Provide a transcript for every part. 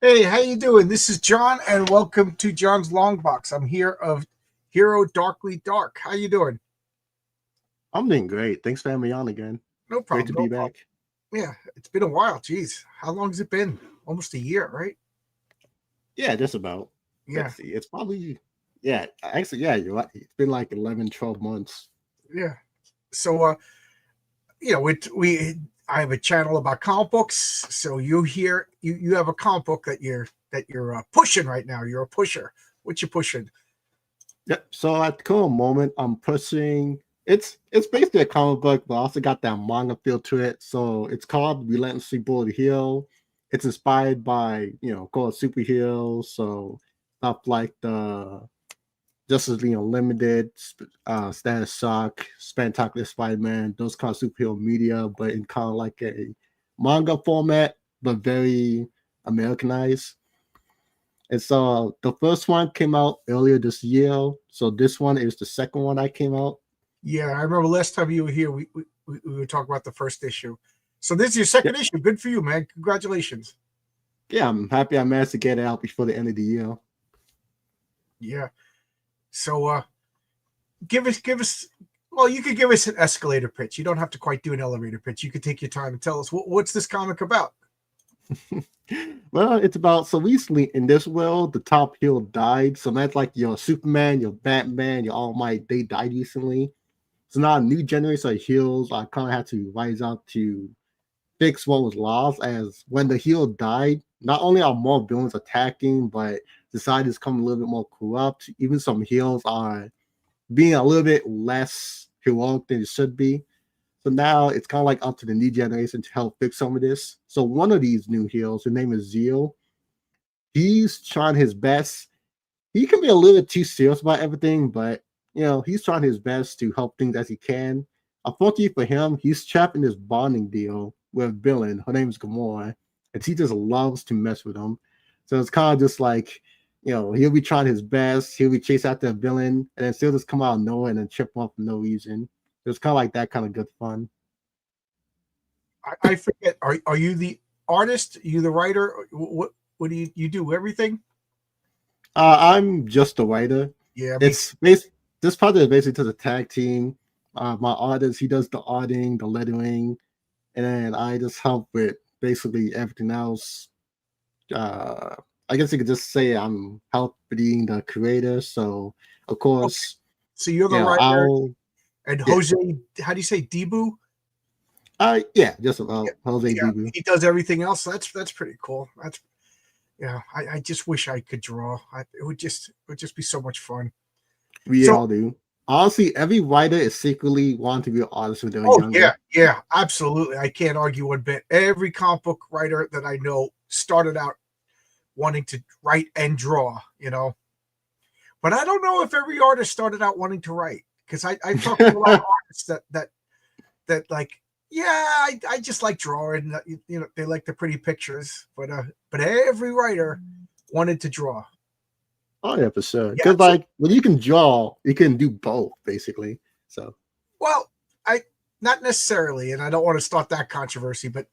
Hey, how you doing? This is John, and welcome to John's Long Box. I'm here of Hero Darkly Dark. How you doing? I'm doing great. Thanks for having me on again. No Great problem, to no be problem. back. Yeah, it's been a while. Jeez, how long has it been? Almost a year, right? Yeah, just about. Yeah, Let's see. It's probably, yeah, actually, yeah, you're right. It's been like 11, 12 months. yeah. So, I have a channel about comic books. So you have a comic book that you're pushing right now. You're a pusher. What you pushing? Yep. So at the current moment, I'm pushing. It's basically a comic book, but also got that manga feel to it. So it's called Relentlessly Bullet Hill. It's inspired by called superheroes. So stuff like the Justice League Unlimited, Status Shock, Spectacular Spider-Man, those kind of superhero media, but in kind of like a manga format, but very Americanized. And so the first one came out earlier this year. So this one is the second one that came out. Yeah, I remember last time you were here, we were talking about the first issue. So this is your second Yep. issue. Good for you, man. Congratulations. Yeah, I'm happy I managed to get it out before the end of the year. Yeah. So give us well, you could give us an escalator pitch. You don't have to quite do an elevator pitch. You could take your time and tell us what's this comic about. Well, it's about so recently in this world, the top hero died. So that's like your Superman, your Batman, your All Might, they died recently. So now a new generation of heroes I kind of had to rise up to fix what was lost. As when the hero died, not only are more villains attacking, but society is becoming a little bit more corrupt. Even some heroes are being a little bit less heroic than it should be. So now it's kind of like up to the new generation to help fix some of this. So one of these new heroes, his name is Zeal. He's trying his best. He can be a little bit too serious about everything, but he's trying his best to help things as he can. Unfortunately for him, he's trapped in this bonding deal with a villain. Her name is Gamora, and she just loves to mess with him. So it's kind of just like, he'll be trying his best, he'll be chasing after a villain, and then she'll just come out of nowhere and then trip him up for no reason. It's kind of like that kind of good fun. I forget. Are you the artist? Are you the writer? What do you do? Everything? I'm just a writer. Yeah, me. It's bas This project is basically to the tag team. My artist, he does the arting, the lettering, and then I just help with basically everything else. Uh, I guess you could just say I'm helping the creator. So of Okay. course, So you're the writer, I'll and yeah, Jose. How do you say Debu? yeah, just Yeah, about Jose yeah. Dibu. He does everything else. That's pretty cool. That's yeah. I just wish I could draw. It would just be so much fun. We So all do. Honestly, every writer is secretly wanting to be an artist when they were oh yeah, younger. yeah, absolutely. I can't argue one bit. Every comic book writer that I know started out wanting to write and draw, But I don't know if every artist started out wanting to write because I've talked to a lot of artists that like, yeah, I just like drawing. They like the pretty pictures, but every writer wanted to draw. Oh yeah, for sure. Yeah. Because So like when you can draw, you can do both basically. So well, I not necessarily, and I don't want to start that controversy, but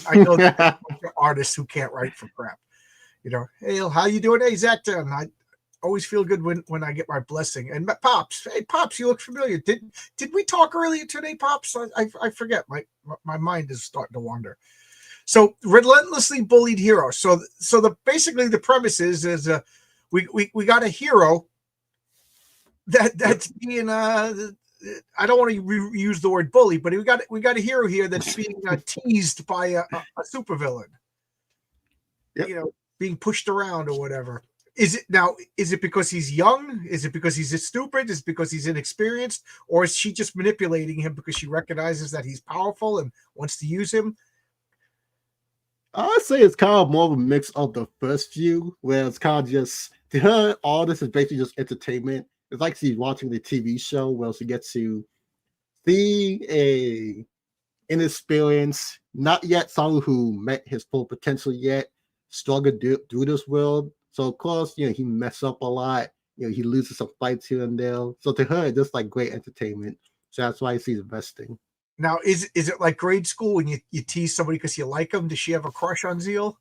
I know that there are artists who can't write for crap. Hey, how you doing? Hey, Zach, I always feel good when I get my blessing. And Pops, hey, Pops, you look familiar. Did we talk earlier today, Pops? I forget. My mind is starting to wander. So relentlessly bullied hero. So the basically the premise is we got a hero yep. that's being I don't want to use the word bully, but we got a hero here that's being teased by a supervillain. Yep. Being pushed around or whatever. Is it because he's young? Is it because he's stupid? Is it because he's inexperienced? Or is she just manipulating him because she recognizes that he's powerful and wants to use him? I'd say it's kind of more of a mix of the first few, where it's kind of just to her, all this is basically just entertainment. It's like she's watching the TV show where she gets to see a inexperienced, not yet someone who met his full potential yet, struggle through this world. So of course, he mess up a lot. He loses some fights here and there. So to her, it's just like great entertainment. So that's why she's investing. Now, is it like grade school when you tease somebody because you like them? Does she have a crush on Zeal?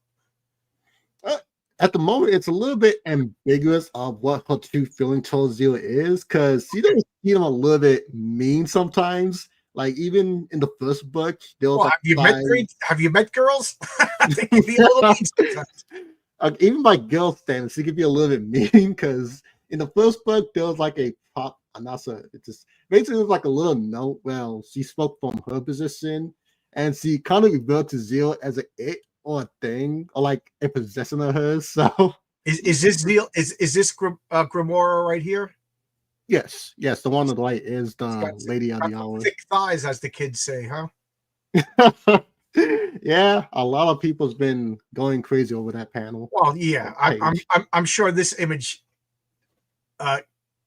Uh, at the moment, it's a little bit ambiguous of what her true feeling towards Zero is, because you Okay. don't see him a little bit mean sometimes. Like even in the first book, there was Well, like five. have you met girls? They can be a little mean sometimes. Even by girl standards, it could be a little bit mean because in the first book there was like a pop. I'm not sure. It just basically was like a little note. Well, she spoke from her position, and she kind of referred to Zero as a it or a thing or like a possession of hers. So Is this deal? Is this Grimora right here? yes, yes, the one on the right is It's the Lady of got the some Hour. thick thighs, as the kids say, huh? Yeah, a lot of people's been going crazy over that panel Well, yeah, or page. I'm sure this image uh,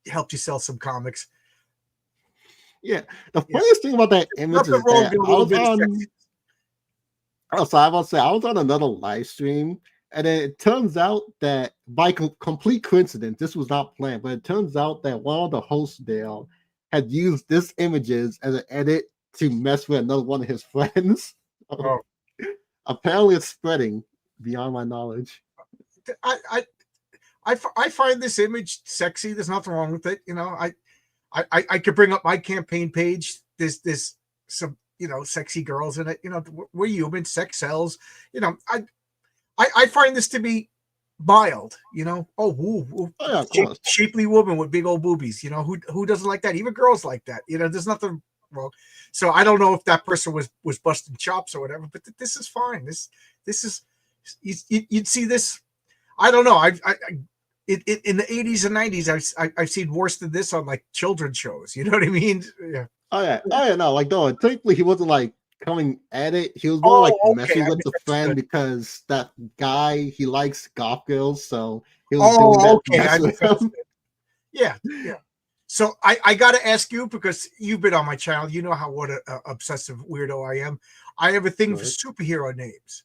helped you sell some comics. Yeah, the Yeah, funniest thing about that image nothing is wrong that with a I little was bit of on. sexy. Oh, so I was say I was on another live stream, and then it turns out that by complete coincidence, this was not planned, but it turns out that one of the hosts there had used this images as an edit to mess with another one of his friends. So Oh, apparently, it's spreading beyond my knowledge. I, I I find this image sexy. There's nothing wrong with it. You know, I could bring up my campaign page. There's some sexy girls in it. You know, we're human. Sex sells. You know, I find this to be mild. You know, oh, Oh yeah, of course. shapely woman with big old boobies. You know, who doesn't like that? Even girls like that. You know, there's nothing wrong. So I don't know if that person was busting chops or whatever, but this is fine. This is you'd see this. I don't know. In the 80s and 90s, I've seen worse than this on like children's shows. You know what I mean? Yeah. Oh yeah, no, like no, technically he wasn't like coming at it. He was more like Oh, okay. messing I with the friend misunderstood. because that guy he likes goth girls, so he was doing Oh, that to okay. I mess with him. misunderstood. Yeah, yeah. So I got to ask you because you've been on my channel. You know how what a obsessive weirdo I am. I have a thing for Right. superhero names.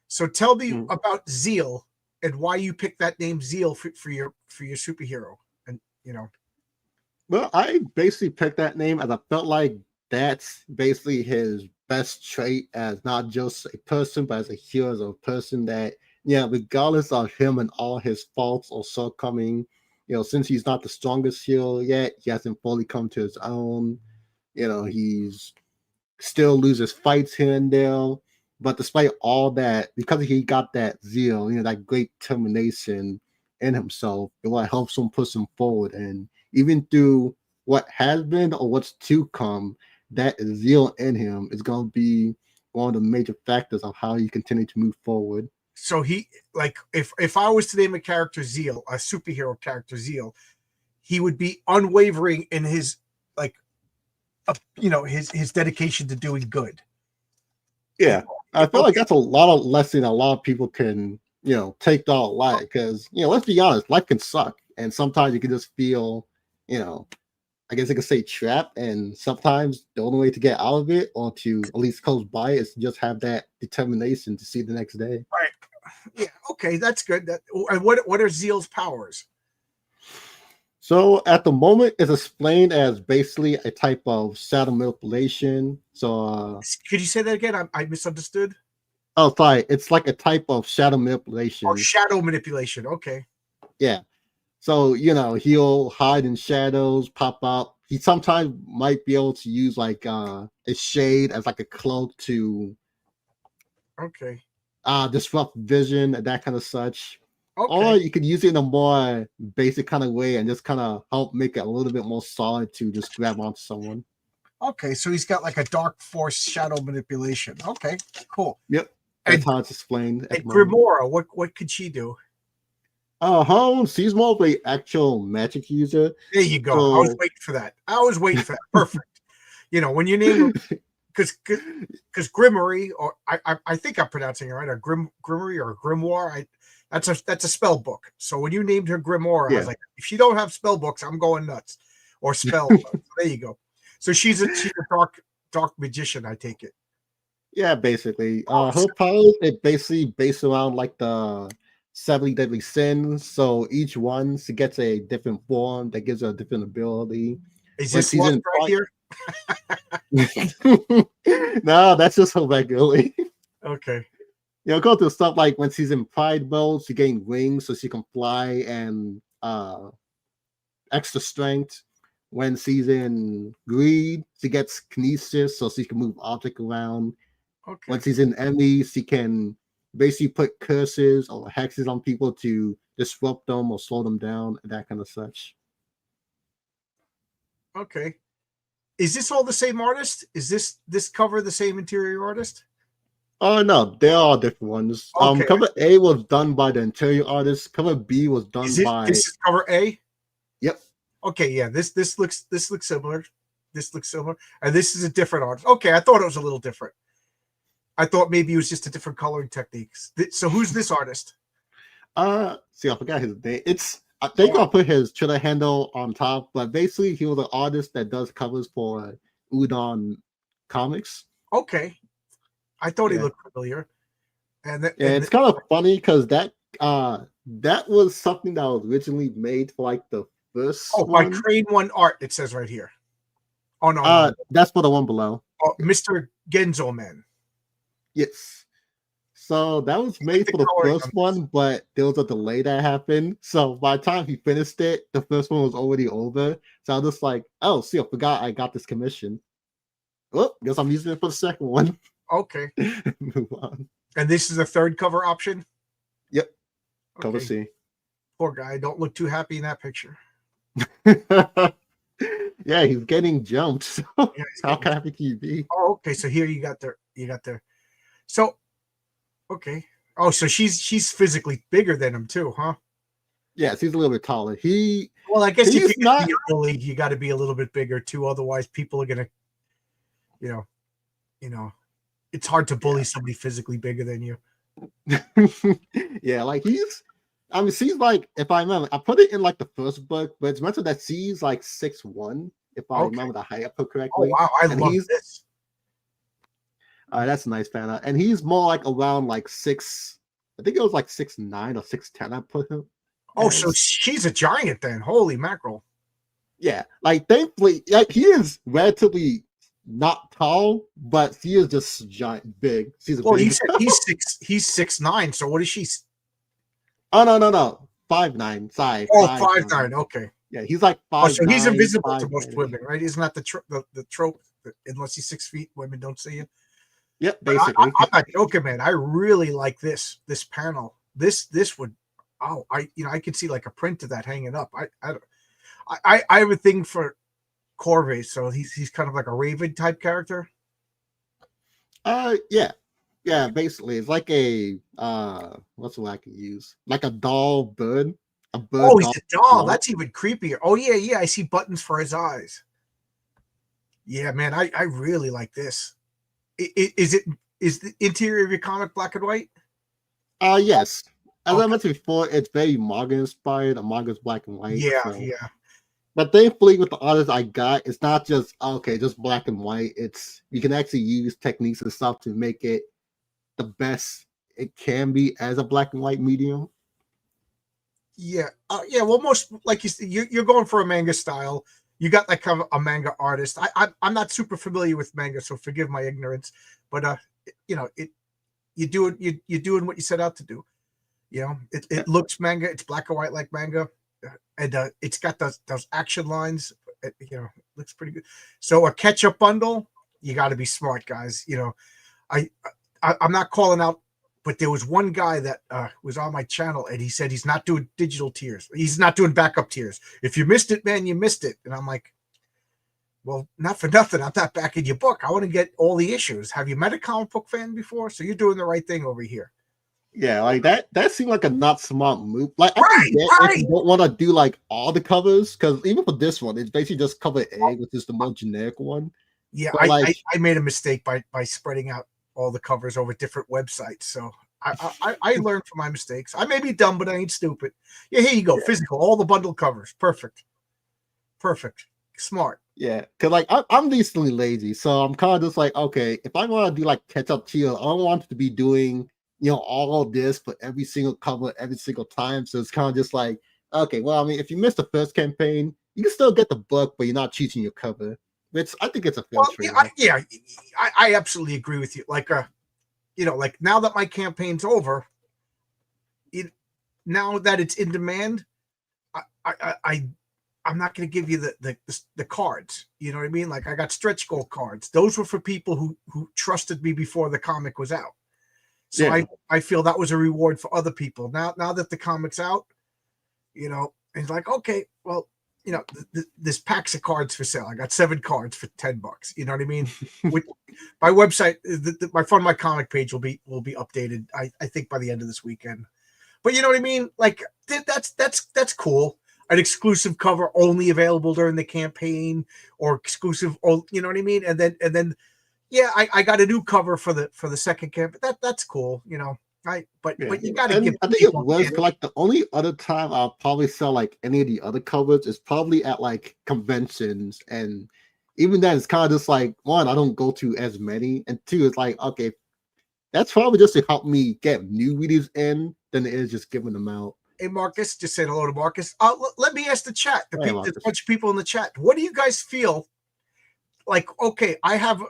So tell me Mm. about Zeal and why you picked that name Zeal for your superhero. And Well, I basically picked that name as I felt like that's basically his best trait as not just a person, but as a hero, as a person that, yeah, regardless of him and all his faults or shortcoming, since he's not the strongest hero yet, he hasn't fully come to his own. He's still loses fights here and there. But despite all that, because he got that zeal, that great determination in himself, it what helps him push him forward. And even through what has been or what's to come, that zeal in him is going to be one of the major factors of how you continue to move forward. so he like if I was to name a character Zeal, a superhero character Zeal, he would be unwavering in his like his dedication to doing good. Yeah, I feel like Okay. that's a lot of lesson a lot of people can, take to all life because, let's be honest, life can suck. And sometimes you can just feel, I guess I could say trapped. And sometimes the only way to get out of it or to at least close by is to just have that determination to see the next day. Right. Yeah. Okay. That's good. And what are Zeal's powers? So at the moment, it's explained as basically a type of shadow manipulation. So, Could you say that again? I misunderstood. oh, sorry, it's like a type of shadow Oh, manipulation. shadow manipulation. Okay. Yeah. So, he'll hide in shadows, pop up. He sometimes might be able to use like a shade as like a cloak to Okay. disrupt vision and that kind of such. Okay. Or you could use it in a more basic kind of way and just kind of help make it a little bit more solid to just grab onto someone. Okay. So he's got like a dark force shadow manipulation. Okay. Cool. Yep. That's And how it's explained at and the moment. Grimora, what could she do? She's more of a actual magic user. There you go. I was So waiting for that. I was waiting for that. Perfect. When you name because Grimory, or I think I'm pronouncing it right, or Grimory or Grimoire. That's a spell book. So when you named her Grimoire, I was yeah. like, if she don't have spell books, I'm going nuts. Or spell. There you go. So she's a dark magician. I take it. Yeah, basically. Oh, Her powers it basically based around like the 70 deadly sins. So each one she gets a different form that gives her a different ability. is When this she's lust in right here? fight, no, that's just her regularly. Okay. go to stuff like when she's in Pride mode, she gain wings so she can fly and extra strength. When she's in Greed, she gets kinesis so she can move object around. Okay. When she's in Emmy, she can basically put curses or hexes on people to disrupt them or slow them down and that kind of such. Okay. Is this all the same artist? Is this cover the same interior artist? Oh no, they're all different ones. Okay. Cover A was done by the interior artist. Cover B was done by. This is cover A. Yep. Okay, yeah. This looks similar. This looks similar, and this is a different artist. Okay, I thought it was a little different. I thought maybe it was just a different coloring techniques. So who's this artist? See, I forgot his name. I think I'll put his Twitter handle on top, but basically he was an artist that does covers for Udon Comics. Okay. I thought he looked familiar. It's kind of funny because that was something that was originally made for like the first by Crane One Art, it says right here. Oh no. That's for the one below. Oh, Mr. Genzo Man. Yes. So that was made for the first one, but there was a delay that happened. So by the time he finished it, the first one was already over. So I was just like, oh, see, I forgot I got this commission. Oh, guess I'm using it for the second one. Okay. Move on. And this is the third cover option? Yep. Cover C. Poor guy. Don't look too happy in that picture. Yeah, he's getting jumped. So yeah, how happy can you be? Oh, okay. So here you got there. So okay. Oh, so she's physically bigger than him too, huh? Yes, he's a little bit taller. Well, I guess if you get the league, you got to be a little bit bigger too. Otherwise, people are gonna, you know, it's hard to bully somebody physically bigger than you. Yeah, like she's like, if I remember, I put it in like the first book, but it's mentioned that she's like 6'1", if I remember the height I put correctly. Oh wow, I love this. That's a nice fan art. And he's more like around like 6, I think it was like 6'9" or 6'10" I put him. Oh, so she's a giant then. Holy mackerel. Yeah, like thankfully, like he is relatively not tall, but he is just giant big. He's he's 6'9", so what is she? Oh no. 5'9", sorry. Oh, 5'9", okay. Yeah, he's like 5'9". Oh, so he's invisible to most women, right? Isn't that the trope? Unless he's 6 feet, women don't see him. Yep, basically. I'm not joking, man. I really like this panel. This would, I could see like a print of that hanging up. I have a thing for Corvée, so he's kind of like a Raven type character. Yeah, basically it's like a what's what I can use? Like a doll bird. A bird. Oh, he's a doll. That's even creepier. Oh yeah. I see buttons for his eyes. Yeah, man, I really like this. Is the interior of your comic black and white? Yes. As I mentioned before, it's very manga inspired. The manga's black and white. Yeah, so. yeah. But thankfully, with the artists I got, it's not just just black and white. It's you can actually use techniques and stuff to make it the best it can be as a black and white medium. Yeah, Well, most like you're going for a manga style. You got like kind of a manga artist. I'm not super familiar with manga, so forgive my ignorance. But you're doing what you set out to do. It looks manga. It's black and white like manga, and it's got those action lines. Looks pretty good. So a catch-up bundle, you got to be smart, guys. I'm not calling out, but there was one guy that was on my channel, and he said he's not doing digital tiers. He's not doing backup tiers. If you missed it, man, you missed it. And I'm like, well, not for nothing. I'm not backing your book. I want to get all the issues. Have you met a comic book fan before? So you're doing the right thing over here. Yeah, like that seemed like a not smart move. Like, if you don't want to do like all the covers, because even for this one, it's basically just cover A, which is the more generic one. Yeah, I made a mistake by spreading out all the covers over different websites. So I learned from my mistakes. I may be dumb, but I ain't stupid. Yeah, here you go. Yeah. Physical, all the bundle covers. Perfect. Smart. Yeah, because like I'm decently lazy, so I'm kind of just like, okay, if I want to do like catch up tier, I don't want to be doing all of this for every single cover every single time. So it's kind of just like, okay, well, I mean, if you missed the first campaign, you can still get the book, but you're not cheating your cover. I think it's a fair trade. I absolutely agree with you. Like like now that my campaign's over, now that it's in demand, I'm not going to give you the cards. You know what I mean? Like I got stretch goal cards. Those were for people who trusted me before the comic was out. So I feel that was a reward for other people. Now that the comic's out, it's like, okay, well, this packs of cards for sale. I got 7 cards for $10. You know what I mean? My website, my Fund My Comic page will be updated. I think by the end of this weekend. But you know what I mean? Like that's cool. An exclusive cover only available during the campaign, or exclusive, you know what I mean? And then, yeah, I got a new cover for the second campaign. That's cool, But you got to give. I think it was like the only other time I'll probably sell like any of the other covers is probably at like conventions, and even then it's kind of just like, one, I don't go to as many, and two, it's like, okay, that's probably just to help me get new readers in than it is just giving them out. Hey Marcus, just saying hello to Marcus. Let me ask the chat. There's a bunch of people in the chat. What do you guys feel like? Okay, I have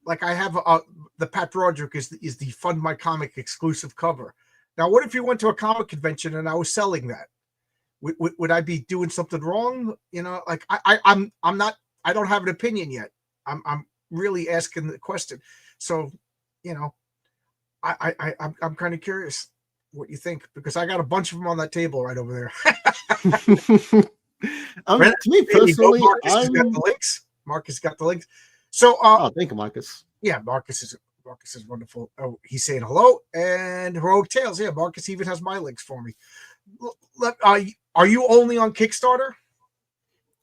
the Pat Broderick is the Fund My Comic exclusive cover. Now, what if you went to a comic convention and I was selling that? Would I be doing something wrong? Like I'm not. I don't have an opinion yet. I'm really asking the question. So, I'm kind of curious what you think, because I got a bunch of them on that table right over there. To me personally, Marcus got the links. Marcus got the links. So, thank you, Marcus. Yeah, Marcus is wonderful. Oh, he's saying hello, and Heroic Tales. Yeah, Marcus even has my links for me. Are you only on Kickstarter?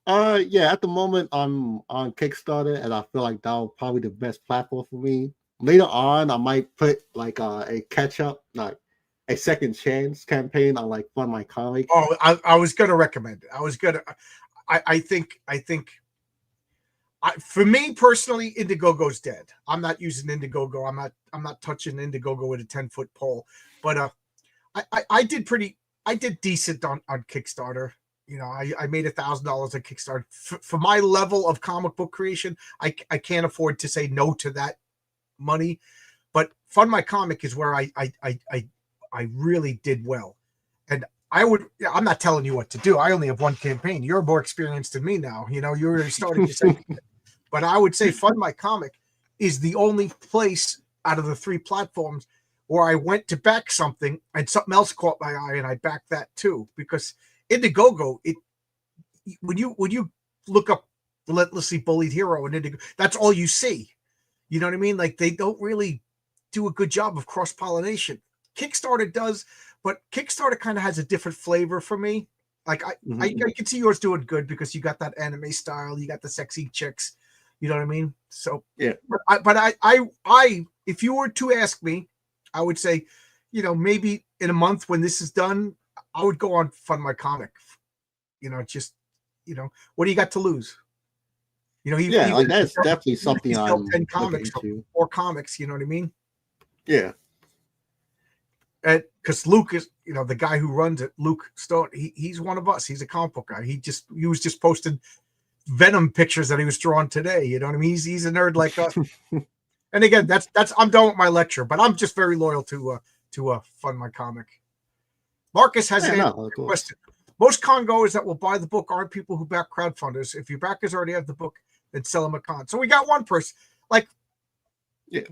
Yeah, at the moment I'm on Kickstarter, and I feel like that'll probably the best platform for me. Later on, I might put like a catch up, like a second chance campaign on like Fund My Comic. Oh, I was gonna recommend it. I think for me personally, Indiegogo's dead. I'm not using Indiegogo. I'm not touching Indiegogo with a 10-foot pole. But I did decent on Kickstarter. I made $1,000 on Kickstarter. For my level of comic book creation, I can't afford to say no to that money. But Fund My Comic is where I really did well. And I'm not telling you what to do. I only have one campaign. You're more experienced than me now. You're starting to say. But I would say Fund My Comic is the only place out of the 3 platforms where I went to back something and something else caught my eye and I backed that too. Because Indiegogo, when you look up Relentlessly Bullied Hero and Indiegogo, that's all you see. You know what I mean? Like they don't really do a good job of cross-pollination. Kickstarter does, but Kickstarter kind of has a different flavor for me. Like I can see yours doing good because you got that anime style, you got the sexy chicks. You know what I mean? So yeah. But I if you were to ask me, I would say, maybe in a month when this is done, I would go on Fund My Comic. Just what do you got to lose? Like that's definitely something I'm 10 comics, 4 comics. You know what I mean? Yeah. Because Luke is, the guy who runs it, Luke Stone. He's one of us. He's a comic book guy. He was just posting Venom pictures that he was drawing today. You know what I mean? He's a nerd like us. And again, that's I'm done with my lecture, but I'm just very loyal to Fund My Comic. Marcus has a question. Most con goers that will buy the book aren't people who back crowdfunders. If your backers already have the book, then sell them a con. So we got one person. Like, yeah,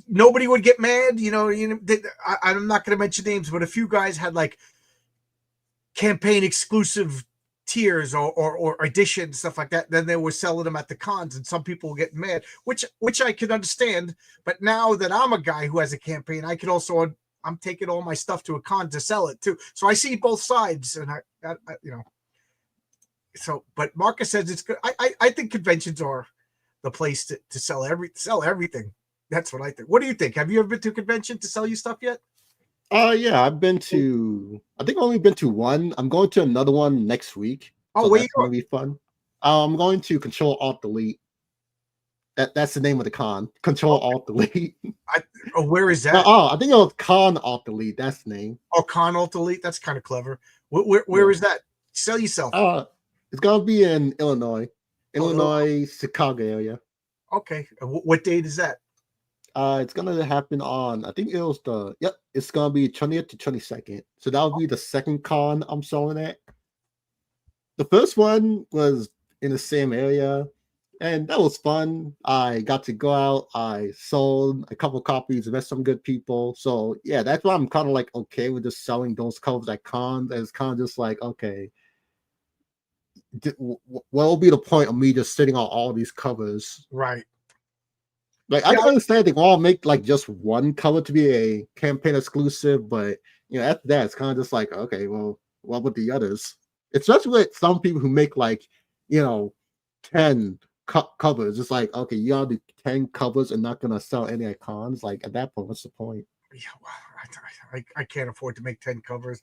nobody would get mad. I'm not going to mention names, but a few guys had like campaign exclusive tiers or editions, stuff like that. Then they were selling them at the cons, and some people were getting mad, which I can understand. But now that I'm a guy who has a campaign, I can also, I'm taking all my stuff to a con to sell it too. So I see both sides, and I So, but Marcus says it's good. I think conventions are the place to sell everything. That's what I think. What do you think? Have you ever been to a convention to sell you stuff yet? Yeah, I've been to. I think I've only been to one. I'm going to another one next week. Oh, so where that's you going? Gonna be fun. I'm going to Control Alt Delete. That's the name of the con. Control Alt Delete. Where is that? I think it was Con Alt Delete. That's the name. Oh, Con Alt Delete. That's kind of clever. Where is that? Sell yourself. It's gonna be in Illinois, Chicago area. Okay. What date is that? It's gonna happen on, I think it was it's gonna be 20th to 22nd. So that'll be the second con I'm selling at. The first one was in the same area, and that was fun. I got to go out, I sold a couple copies, met some good people. So yeah, that's why I'm kind of like okay with just selling those covers at cons. And it's kind of just like, okay, what will be the point of me just sitting on all these covers? Right. Like I Yeah. can understand they all make like just one cover to be a campaign exclusive, but after that it's kind of just like, okay, well, what about the others? Especially with some people who make like, you know, 10 covers. It's like, okay, you gotta do 10 covers and not gonna sell any icons. Like at that point, what's the point? Yeah. Well, I can't afford to make 10 covers.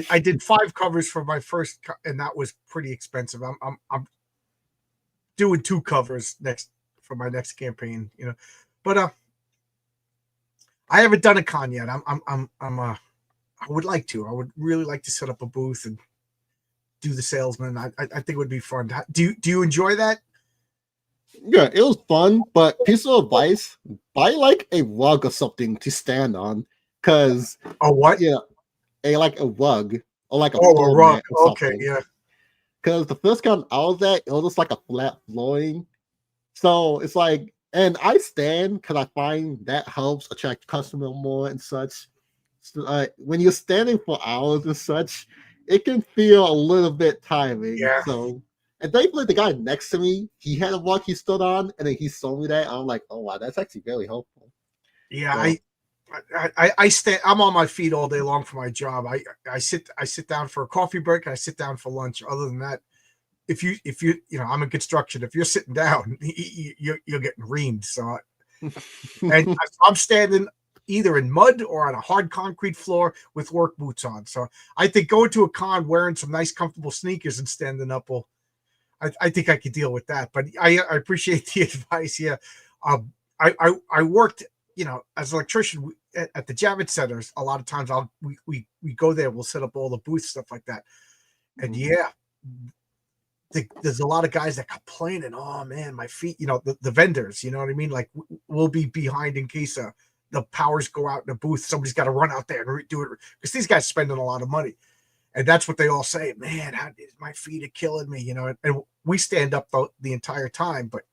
I did 5 covers for my first, and that was pretty expensive. I'm doing 2 covers next for my next campaign, but I haven't done a con yet. I would like to. I would really like to set up a booth and do the salesman. I think it would be fun. Do you enjoy that? Yeah, it was fun, but piece of advice: buy like a rug or something to stand on, because What? like a rug or like a A floor rug. mat or Okay, something. yeah. Because the first con I was at, it was just like a flat flooring. So it's like, and I stand because I find that helps attract customer more and such. So, when you're standing for hours and such, it can feel a little bit tiring. Yeah. So, and thankfully, the guy next to me, he had a rug he stood on, and then he sold me that. I'm like, oh wow, that's actually very helpful. Yeah, So, I stand. I'm on my feet all day long for my job. I sit down for a coffee break. I sit down for lunch. Other than that, if you I'm in construction. If you're sitting down, you're getting reamed. So, and I'm standing either in mud or on a hard concrete floor with work boots on. So I think going to a con wearing some nice comfortable sneakers and standing up will. I think I could deal with that. But I appreciate the advice. Yeah, I worked as an electrician at the Javits Centers. A lot of times we go there. We'll set up all the booths, stuff like that. And yeah, there's a lot of guys that complain and oh man, my feet. The vendors. You know what I mean? Like we'll be behind in case the powers go out in the booth. Somebody's got to run out there and do it because these guys spending a lot of money. And that's what they all say, man, my feet are killing me, and we stand up the entire time. But,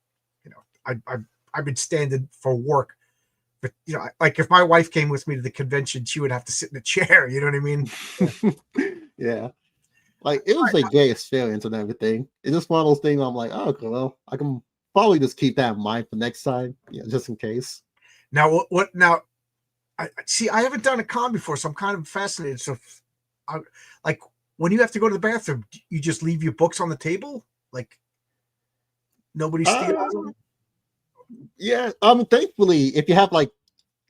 I've been standing for work. But, like if my wife came with me to the convention, she would have to sit in a chair. You know what I mean? yeah. Like it was a great experience and everything. It's just one of those things where I'm like, oh, okay, well, I can probably just keep that in mind for next time, just in case. Now, now, I haven't done a con before, so I'm kind of fascinated. So, like when you have to go to the bathroom, you just leave your books on the table, like nobody steals them. Yeah, thankfully, if you have like,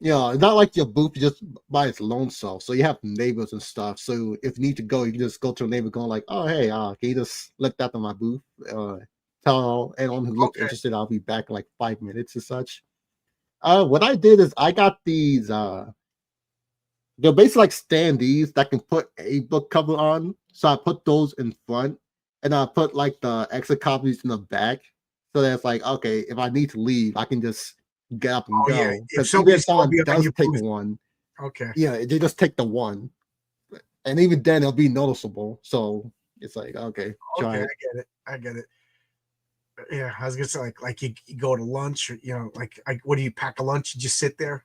it's not like your booth just by its lone self. So you have neighbors and stuff. So if you need to go, you can just go to a neighbor going like, oh hey, can you just let that in my booth? Tell anyone who looks interested, I'll be back in like 5 minutes or such. What I did is I got these they're basically like standees that can put a book cover on. So I put those in front and I put like the extra copies in the back. So that's like, okay, if I need to leave, I can just get up and go. Yeah. Because if someone does take one, okay. Yeah, they just take the one. And even then it'll be noticeable. So it's like, okay, try it. I get it. Yeah, I was gonna say like you go to lunch, or like what do you pack a lunch? You just sit there?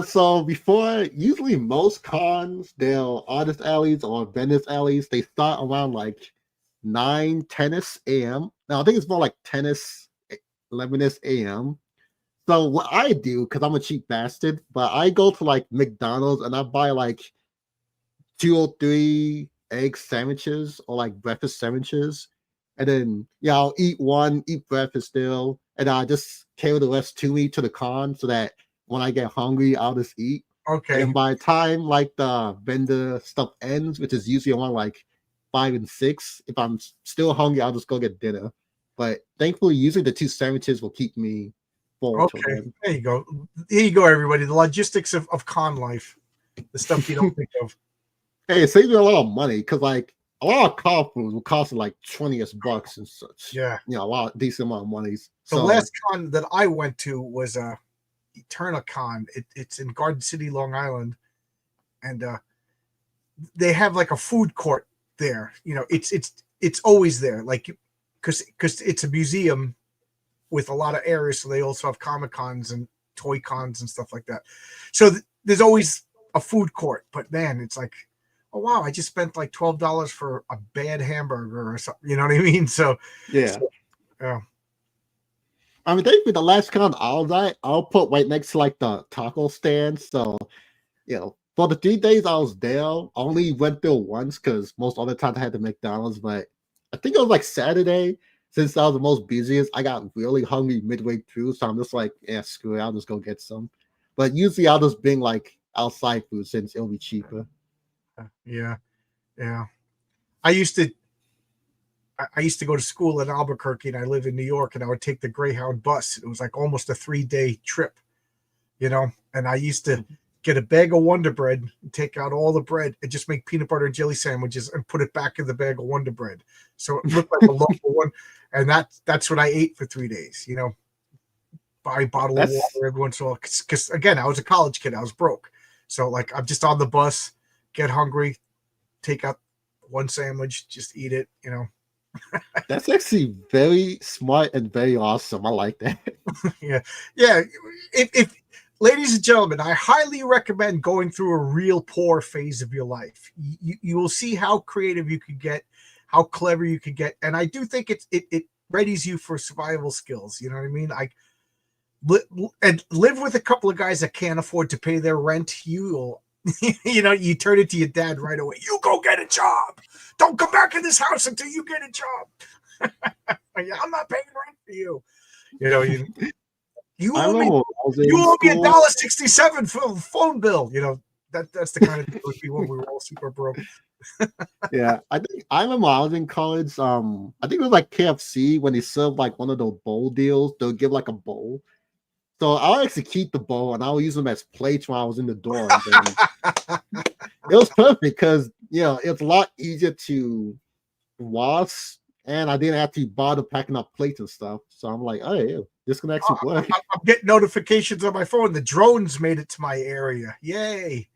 So before, usually most cons, they're artist alleys or vendors alleys. They start around like 9-10 a.m. Now I think it's more like 11 a.m. So what I do, because I'm a cheap bastard, but I go to like McDonald's and I buy like 2 or 3 egg sandwiches or like breakfast sandwiches. And then I'll eat one, eat breakfast still, and I just carry the rest to me to the con so that when I get hungry, I'll just eat. Okay. And by the time like the vendor stuff ends, which is usually around like 5 and 6, if I'm still hungry, I'll just go get dinner. But thankfully, usually the 2 sandwiches will keep me full. Okay, there you go. Here you go, everybody. The logistics of con life, the stuff you don't think of. Hey, it saves me a lot of money because like a lot of car food will cost like $20 and such. Yeah, a lot decent amount of money. The last con that I went to was EternaCon. It's in Garden City, Long Island, and they have like a food court there. You know, it's always there, like because it's a museum with a lot of areas, so they also have Comic Cons and Toy Cons and stuff like that. So there's always a food court, but man, it's like, oh wow, I just spent like $12 for a bad hamburger or something. You know what I mean? So Yeah. yeah. I mean, thankfully, the last con I'll put right next to like the taco stand. So, for the 3 days I was there, I only went there once because most other times I had the McDonald's. But I think it was like Saturday, since I was the most busiest, I got really hungry midway through. So I'm just like, yeah, screw it, I'll just go get some. But usually I'll just bring like outside food since it'll be cheaper. Yeah. I used to go to school in Albuquerque, and I live in New York, and I would take the Greyhound bus. It was like almost a 3-day trip, and I used to get a bag of Wonder Bread and take out all the bread and just make peanut butter and jelly sandwiches and put it back in the bag of Wonder Bread. So it looked like a local one. And that's what I ate for 3 days, buy a bottle of water every once in a while. Because again, I was a college kid. I was broke. So like, I'm just on the bus, get hungry, take out one sandwich, just eat it, That's actually very smart and very awesome. I like that. Yeah. If ladies and gentlemen, I highly recommend going through a real poor phase of your life. You will see how creative you could get, how clever you could get, and I do think it readies you for survival skills. You know what I mean? And live with a couple of guys that can't afford to pay their rent. You turn it to your dad right away. You go get a job. Don't come back in this house until you get a job. I'm not paying rent for you. You owe me $1.67 for the phone bill. That's the kind of thing would be when we were all super broke. Yeah, I remember I was in college. I think it was like KFC when they served like one of those bowl deals. They'll give like a bowl. So I'll actually keep the bowl and I'll use them as plates when I was in the dorm. It was perfect because it's a lot easier to wash, and I didn't have to bother packing up plates and stuff. So I'm like, oh yeah, this can actually work. I'm getting notifications on my phone. The drones made it to my area. Yay!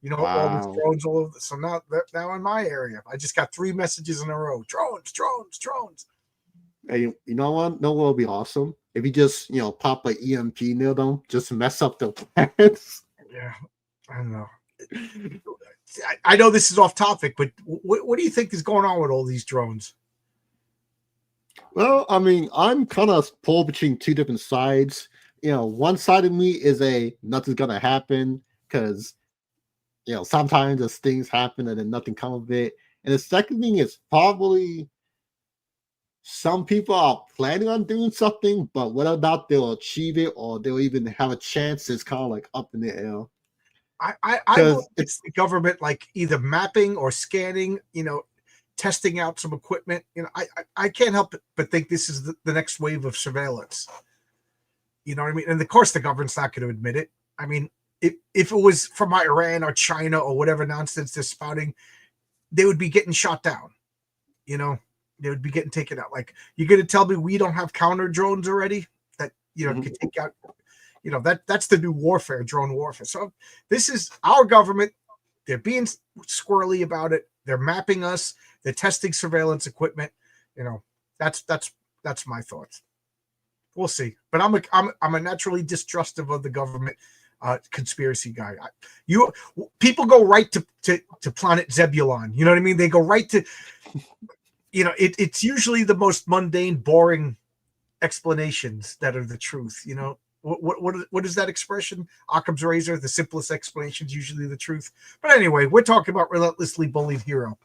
Wow. All these drones all over. So now they're now in my area. I just got 3 messages in a row. Drones. Hey, you know what? No, what would be awesome if you just pop an EMP near them, just mess up their plans. Yeah, I don't know. I know this is off topic, but what do you think is going on with all these drones? Well, I mean, I'm kind of pulled between two different sides. One side of me is nothing's gonna happen because sometimes just things happen and then nothing comes of it. And the second thing is probably some people are planning on doing something, but whether or not they'll achieve it or they'll even have a chance is kind of like up in the air. I it's the government like either mapping or scanning, testing out some equipment. I can't help but think this is the next wave of surveillance. You know what I mean? And of course the government's not going to admit it. I mean, if it was from Iran or China or whatever nonsense they're spouting, they would be getting shot down. They would be getting taken out. Like, you're going to tell me we don't have counter drones already that can take out. That's the new warfare, drone warfare. So this is our government. They're being squirrely about it. They're mapping us. They're testing surveillance equipment. That's my thoughts. We'll see. But I'm a naturally distrustive of the government. Conspiracy guy. People go right to Planet Zebulon. You know what I mean? They go right to, it's usually the most mundane, boring explanations that are the truth. What is that expression? Occam's razor. The simplest explanation is usually the truth. But anyway, we're talking about Relentlessly Bullied Hero.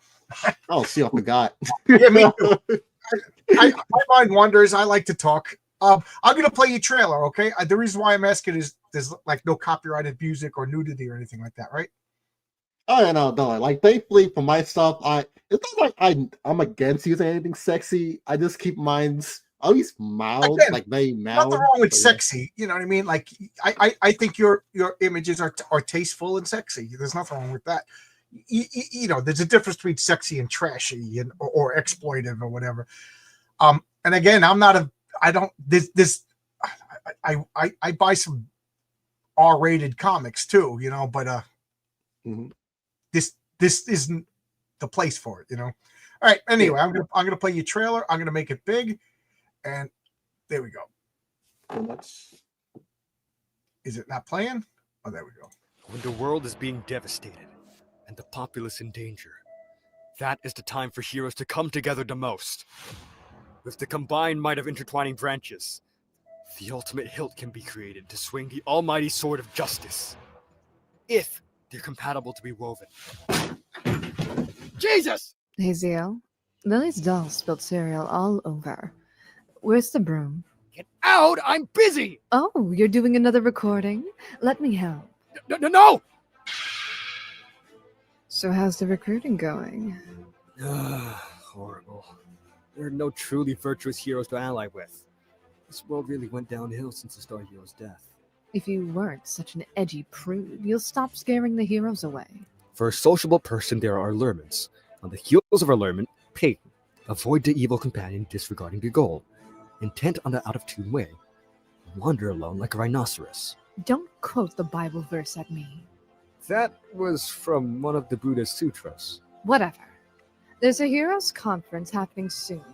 Oh, see, I forgot. Yeah, me too. My mind wanders. I like to talk. I'm going to play you trailer, okay? The reason why I'm asking is there's like no copyrighted music or nudity or anything like that, right? Oh, no. Like, thankfully for my stuff, it's not like I'm against using anything sexy. I just keep mine at least mild, again, like very mild. Nothing wrong with sexy, you know what I mean? Like, I think your images are tasteful and sexy. There's nothing wrong with that. There's a difference between sexy and trashy or exploitive or whatever. And again, I buy some R-rated comics too, but Mhm. this isn't the place for it, All right. Anyway, I'm gonna play your trailer. I'm gonna make it big, and there we go. And that's Is it not playing? Oh, there we go. When the world is being devastated and the populace in danger, that is the time for heroes to come together the most. With the combined might of intertwining branches, the ultimate hilt can be created to swing the almighty sword of justice. If they're compatible to be woven. Jesus! Haziel, Lily's doll spilled cereal all over. Where's the broom? Get out! I'm busy! Oh, you're doing another recording? Let me help. No! So how's the recruiting going? Horrible. There are no truly virtuous heroes to ally with. This world really went downhill since the Star Hero's death. If you weren't such an edgy prude, you'll stop scaring the heroes away. For a sociable person, there are allurements. On the heels of allurement, Peyton. Avoid the evil companion disregarding the goal. Intent on the out-of-tune way. Wander alone like a rhinoceros. Don't quote the Bible verse at me. That was from one of the Buddha's sutras. Whatever. There's a heroes conference happening soon.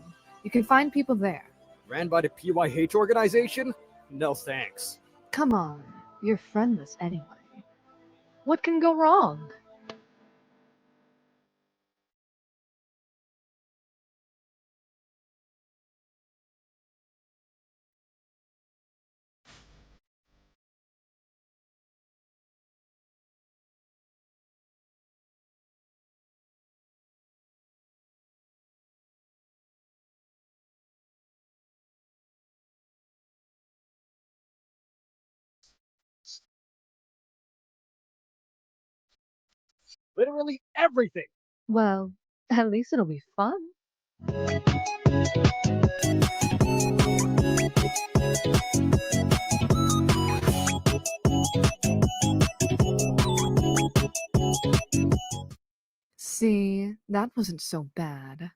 You can find people there. Ran by the PYH organization? No thanks. Come on, you're friendless anyway. What can go wrong? Literally everything! Well, at least it'll be fun. See, that wasn't so bad.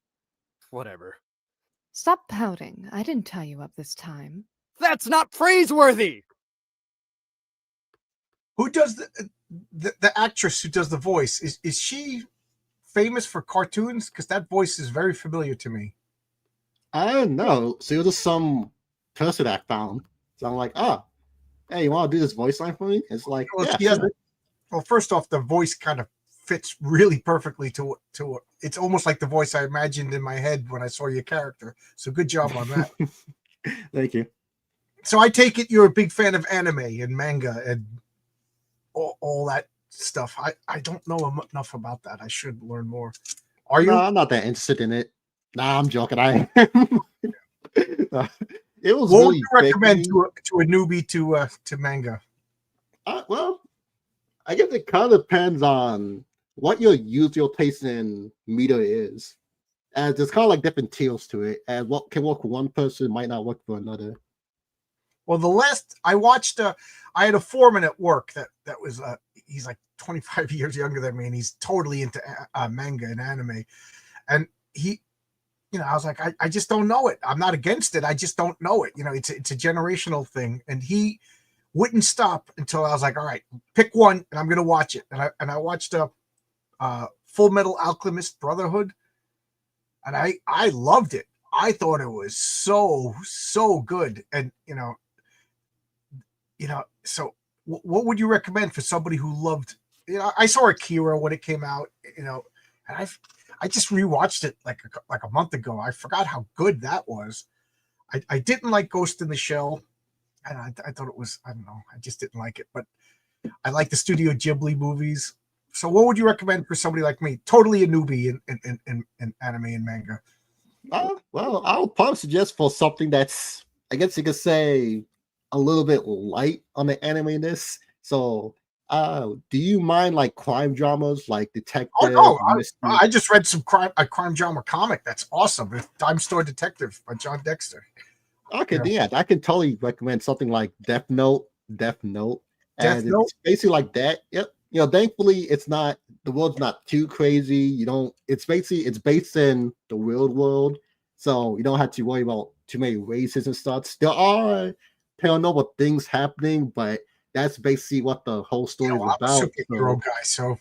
Whatever. Stop pouting. I didn't tie you up this time. That's not praiseworthy! Who does the actress who does the voice? Is she famous for cartoons? Because that voice is very familiar to me. I don't know. So it was just some person I found. So I'm like, hey, you want to do this voice line for me? It's like, Well, yeah, she has sure. well, first off, the voice kind of fits really perfectly to it's almost like the voice I imagined in my head when I saw your character. So good job on that. Thank you. So I take it you're a big fan of anime and manga and all that stuff. I don't know enough about that. I should learn more. Are you? No, I'm not that interested in it. Nah, I'm joking. I it was What really would you recommend big. to a newbie to manga? Well, I guess it kind of depends on what your usual taste in media is. As there's kind of like different tiers to it. And what can work for one person might not work for another. Well, the last I watched, I had a foreman at work that was he's like 25 years younger than me, and he's totally into manga and anime. And he, I was like, I just don't know it. I'm not against it. I just don't know it. It's a generational thing. And he wouldn't stop until I was like, all right, pick one, and I'm gonna watch it. And I watched Full Metal Alchemist Brotherhood, and I loved it. I thought it was so good. And so what would you recommend for somebody who loved? I saw Akira when it came out. And I just rewatched it like a month ago. I forgot how good that was. I didn't like Ghost in the Shell, and I thought it was, I don't know, I just didn't like it. But I like the Studio Ghibli movies. So what would you recommend for somebody like me, totally a newbie in anime and manga? Well, I'll probably suggest for something that's, I guess you could say, a little bit light on the anime-ness. So, do you mind like crime dramas, like detective? Oh no, mystery? I just read a crime drama comic. That's awesome. Dime Store Detective by John Dexter. Okay, Yeah. yeah, I can totally recommend something like Death Note. Death And Note? it's basically like that. Yep. Thankfully, it's not, the world's not too crazy. It's based in the real world, so you don't have to worry about too many races and stuff. There are paranormal things happening, but that's basically what the whole story I'm is a about. superhero guy, so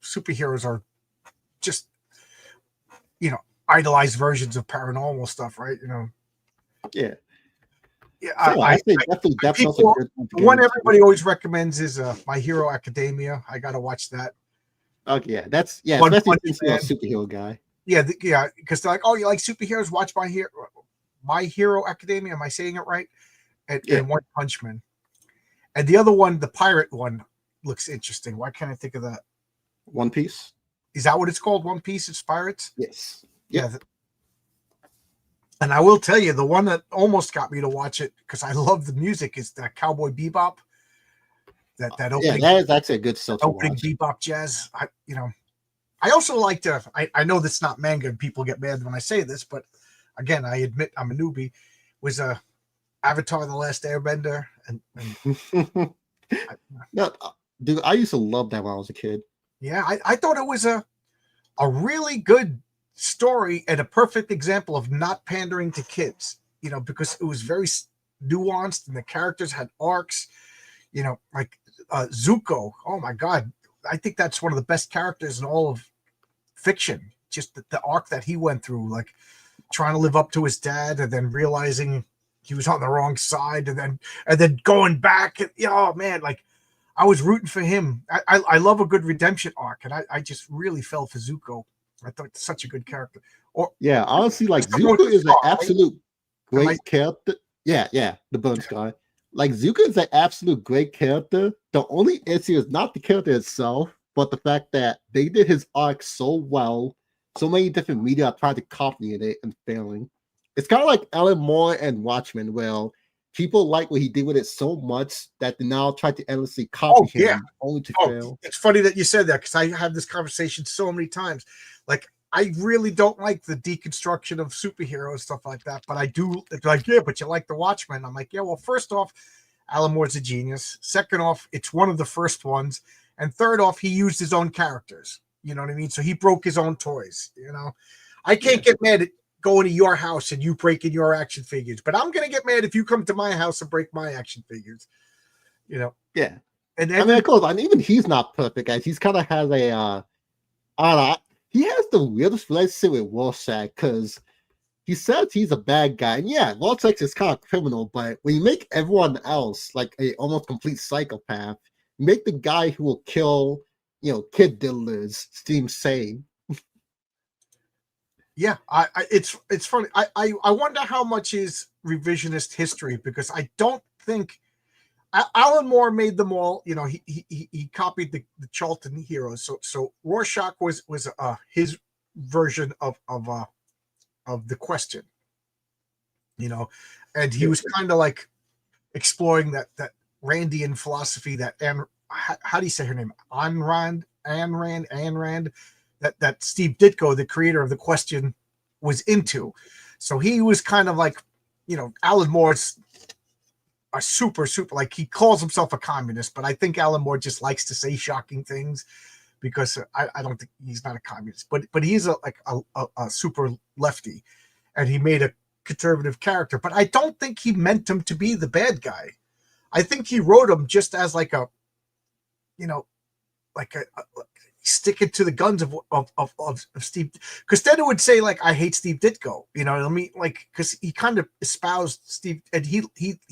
superheroes are just idolized versions of paranormal stuff, right? Yeah. Yeah, So I say definitely that's a people. good one to The get one into. everybody always recommends is My Hero Academia. I gotta watch that. Okay, yeah, One especially Punch since you're a Man. superhero guy. Yeah, because they're like, oh, you like superheroes? Watch My Hero Academia. Am I saying it right? And, Yeah. and One Punch Man. And the other one, the pirate one, looks interesting. Why can't I think of that? One Piece. Is that what it's called? One Piece? It's pirates. Yes. Yeah. And I will tell you, the one that almost got me to watch it because I love the music is that Cowboy Bebop. That opening. Yeah, that is actually a good stuff to opening watch. bebop jazz. I also like to. I know that's not manga, and people get mad when I say this, but again, I admit I'm a newbie. Was Avatar: The Last Airbender, and No, dude, I used to love that when I was a kid. yeah, I thought it was a really good story and a perfect example of not pandering to kids. Because it was very nuanced and the characters had arcs. Like Zuko. Oh my God, I think that's one of the best characters in all of fiction. Just the arc that he went through, like trying to live up to his dad and then realizing he was on the wrong side and then going back. Oh man, like I was rooting for him. I love a good redemption arc, and I just really fell for Zuko. I thought such a good character. Yeah, honestly, like Zuko is an absolute great character. Yeah, the Burns guy. Like Zuko is an absolute great character. The only issue is not the character itself, but the fact that they did his arc so well. So many different media tried to copy it and failing. It's kind of like Alan Moore and Watchmen, where people like what he did with it so much that they now try to endlessly copy him only to fail. It's funny that you said that because I have this conversation so many times. Like, I really don't like the deconstruction of superheroes, stuff like that. But I do. It's like, yeah, but you like the Watchmen. I'm like, yeah, well, first off, Alan Moore's a genius. Second off, it's one of the first ones. And third off, he used his own characters. You know what I mean? So he broke his own toys. I can't get mad at going to your house and you breaking your action figures, but I'm going to get mad if you come to my house and break my action figures. Yeah. And I mean, of course, and even he's not perfect, guys. He's kind of has a, I don't know, he has the weirdest relationship with Rorschach because he says he's a bad guy. And yeah, Rorschach is kind of criminal, but when you make everyone else like a almost complete psychopath, you make the guy who will kill, kid diddlers seem sane. Yeah, it's funny. I wonder how much is revisionist history because I don't think Alan Moore made them all. He copied the Charlton heroes. So Rorschach was his version of the Question. And he was kind of like exploring that Randian philosophy that how do you say her name? Ayn Rand. That Steve Ditko, the creator of the Question, was into. So he was kind of like, Alan Moore's a super, like he calls himself a communist, but I think Alan Moore just likes to say shocking things because I don't think he's not a communist, but he's a super lefty and he made a conservative character, but I don't think he meant him to be the bad guy. I think he wrote him just as like a, sticking to the guns of Steve, because then it would say like I hate Steve Ditko, because he kind of espoused Steve and he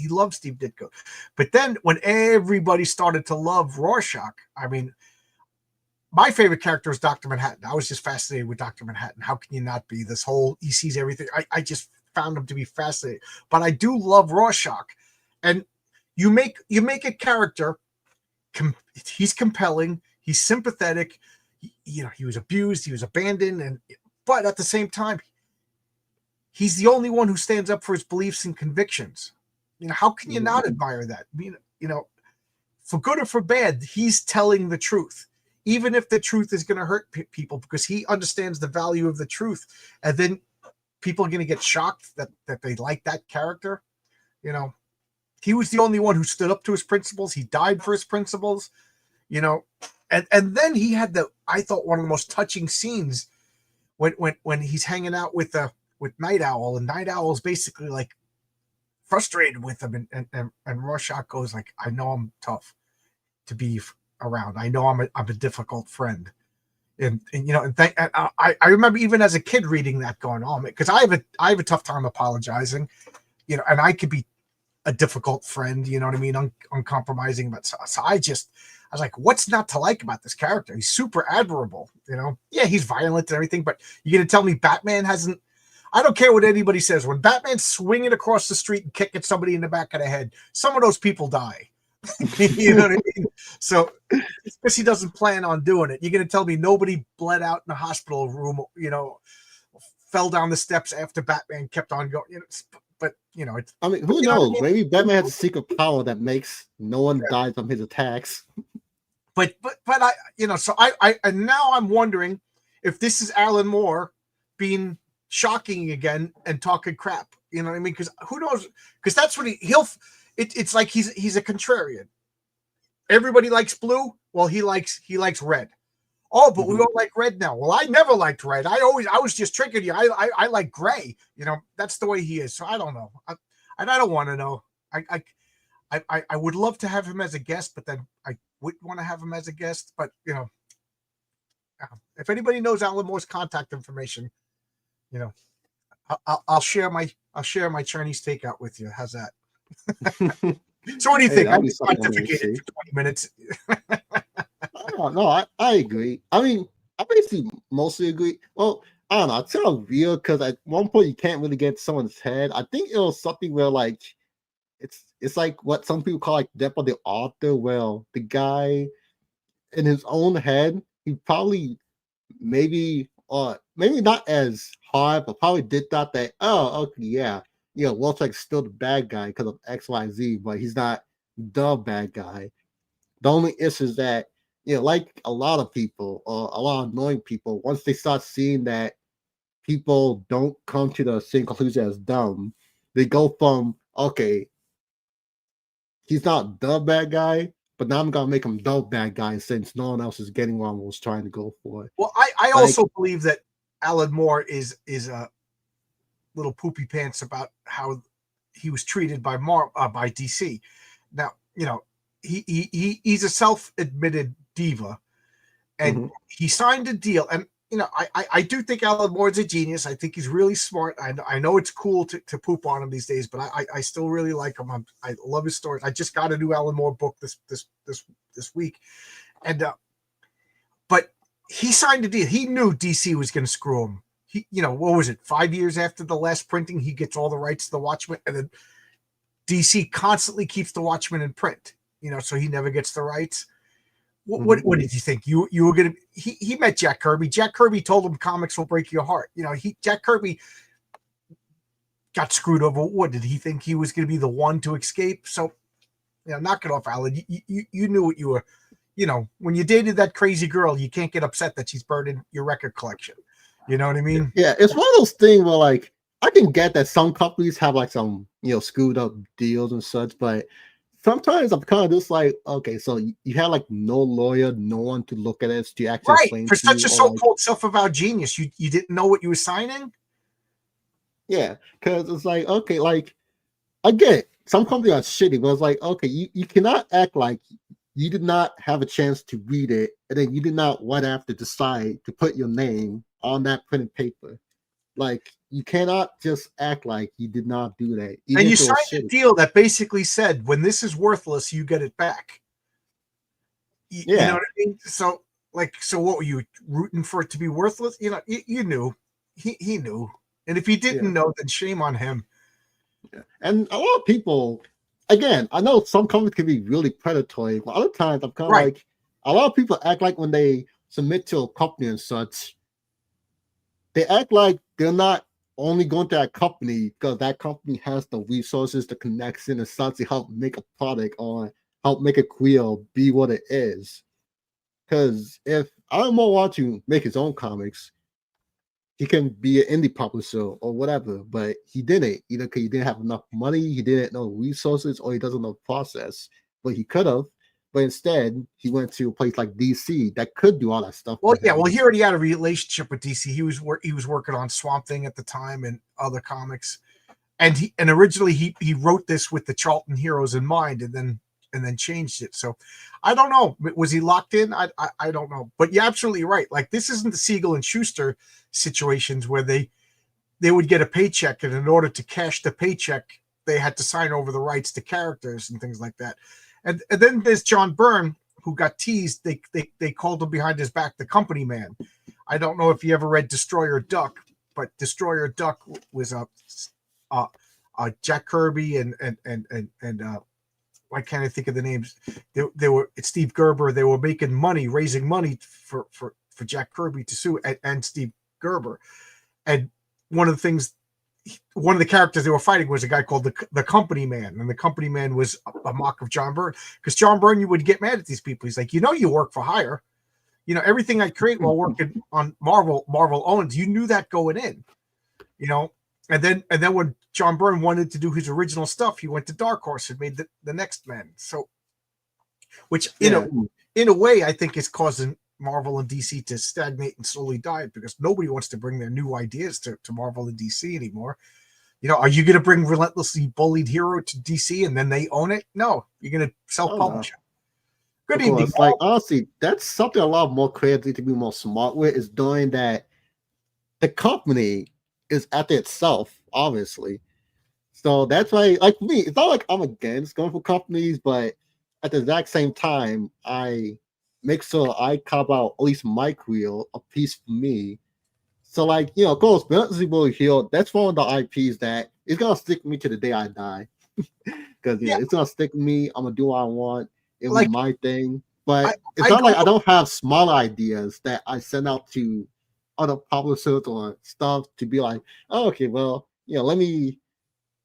loved Steve Ditko, but then when everybody started to love Rorschach, I mean, my favorite character is Dr. Manhattan. I was just fascinated with Dr. Manhattan. How can you not be? This whole he sees everything. I just found him to be fascinating, but I do love Rorschach, and you make a character. He's compelling. He's sympathetic. He was abused. He was abandoned. But at the same time, he's the only one who stands up for his beliefs and convictions. How can you not admire that? For good or for bad, he's telling the truth, even if the truth is going to hurt people, because he understands the value of the truth. And then people are going to get shocked that they like that character. He was the only one who stood up to his principles. He died for his principles. And then he had I thought one of the most touching scenes when he's hanging out with Night Owl, and Night Owl is basically like frustrated with him, and Rorschach goes like, I know I'm tough to be around. I know I'm a difficult friend. And I remember even as a kid reading that going on, because I have a tough time apologizing, and I could be a difficult friend, you know what I mean, uncompromising. But so I was like, what's not to like about this character? He's super admirable, Yeah, he's violent and everything, but you're gonna tell me Batman hasn't? I don't care what anybody says. When Batman's swinging across the street and kicking somebody in the back of the head, some of those people die. You know what I mean? So because he doesn't plan on doing it, you're going to tell me nobody bled out in the hospital room, fell down the steps after Batman kept on going. But it's. I mean, who knows? Maybe Batman has a secret power that makes no one die from his attacks. But I, so I and now I'm wondering if this is Alan Moore being shocking again and talking crap. You know what I mean? Because who knows? Because that's what he'll. It's like he's a contrarian. Everybody likes blue. Well, he likes red. Oh, but we don't like red now. Well, I never liked red. I was just tricking you. I like gray. That's the way he is. So I don't know. I don't want to know. I would love to have him as a guest, but then I wouldn't want to have him as a guest. But if anybody knows Alan Moore's contact information, I'll share my Chinese takeout with you. How's that? So what do you think? I pontificated for 20 minutes. No, I agree. I mean, I basically mostly agree. Well, I don't know. It's kind of weird because at one point you can't really get someone's head. I think it was something where like it's like what some people call like death of the author. Well, the guy in his own head, he probably maybe not as hard, but probably did thought that, oh, okay, yeah. Walter's still the bad guy because of X, Y, Z, but he's not the bad guy. The only issue is that, like a lot of people or a lot of annoying people, once they start seeing that people don't come to the same conclusion as them, they go from, okay, he's not the bad guy, but now I'm going to make him the bad guy since no one else is getting what I was trying to go for. Well, I also believe that Alan Moore is a little poopy pants about how he was treated by DC. Now, he's a self-admitted diva, and he signed a deal. And I do think Alan Moore's a genius. I think he's really smart. I know it's cool to poop on him these days, but I still really like him. I love his stories. I just got a new Alan Moore book this week, and but he signed a deal. He knew DC was going to screw him. What was it? 5 years after the last printing, he gets all the rights to the Watchmen, and then DC constantly keeps the Watchmen in print. So he never gets the rights. What did you think? You were gonna? He met Jack Kirby. Jack Kirby told him comics will break your heart. Jack Kirby got screwed over. What did he think he was going to be the one to escape? So, knock it off, Alan. You knew what you were. When you dated that crazy girl, you can't get upset that she's burning your record collection. You know what I mean? Yeah, it's one of those things where like I can get that some companies have like some screwed up deals and such, but sometimes I'm kind of just like, okay, so you had like no lawyer, no one to look at it to actually explain for to such you, a so-called self-avowed genius. You didn't know what you were signing? Yeah, because it's like, okay, like I get it. Some companies are shitty, but it's like, okay, you cannot act like you did not have a chance to read it, and then you did not have to decide to put your name on that printed paper. Like, you cannot just act like you did not do that. And you signed a deal that basically said, when this is worthless, you get it back. You know what I mean? So what were you rooting for it to be worthless? You knew. He knew. And if he didn't know, then shame on him. Yeah. And a lot of people, again, I know some companies can be really predatory, but other times I'm kind of like, a lot of people act like when they submit to a company and such, they act like they're not only going to that company because that company has the resources, the connection, and such to help make a product or help make a career be what it is. Because if Alan Moore wants to make his own comics, he can be an indie publisher or whatever, but he didn't. Either because he didn't have enough money, he didn't know resources, or he doesn't know process. But he could have. But instead, he went to a place like DC that could do all that stuff. Well, yeah. Well, he already had a relationship with DC. He was working on Swamp Thing at the time and other comics. and originally he wrote this with the Charlton Heroes in mind, and then changed it. So I don't know. Was he locked in? I don't know. But you're absolutely right. Like, this isn't the Siegel and Schuster situations where they would get a paycheck, and in order to cash the paycheck, they had to sign over the rights to characters and things like that. And then there's John Byrne, who got teased. They called him behind his back the company man. I don't know if you ever read Destroyer Duck, but Destroyer Duck was a Jack Kirby and why can't I think of the names? They were, it's Steve Gerber. They were making money, raising money for Jack Kirby to sue, and Steve Gerber. And one of the characters they were fighting was a guy called the Company Man, and the Company Man was a mock of John Byrne, because John Byrne, you would get mad at these people. He's like, you work for hire. Everything I create while working on Marvel owns. You knew that going in, And then when John Byrne wanted to do his original stuff, he went to Dark Horse and made the Next Men. So, which in a way, I think is causing Marvel and DC to stagnate and slowly die, because nobody wants to bring their new ideas to Marvel and DC anymore. Are you going to bring Relentlessly Bullied Hero to DC and then they own it? No, you're going to self-publish it. Good evening. Like, honestly, that's something a lot more creative to be more smart with, is doing that. The company is after itself, obviously. So that's why, like me, it's not like I'm against going for companies, but at the exact same time, I make sure I carve out at least my reel, a piece for me. So, like, of course, Relentlessly Bullied Hero, that's one of the IPs that is gonna stick with me to the day I die. Because it's gonna stick with me. I'm gonna do what I want. It'll be my thing. But it's not like I don't have smaller ideas that I send out to other publishers or stuff to be like, oh, okay, well, let me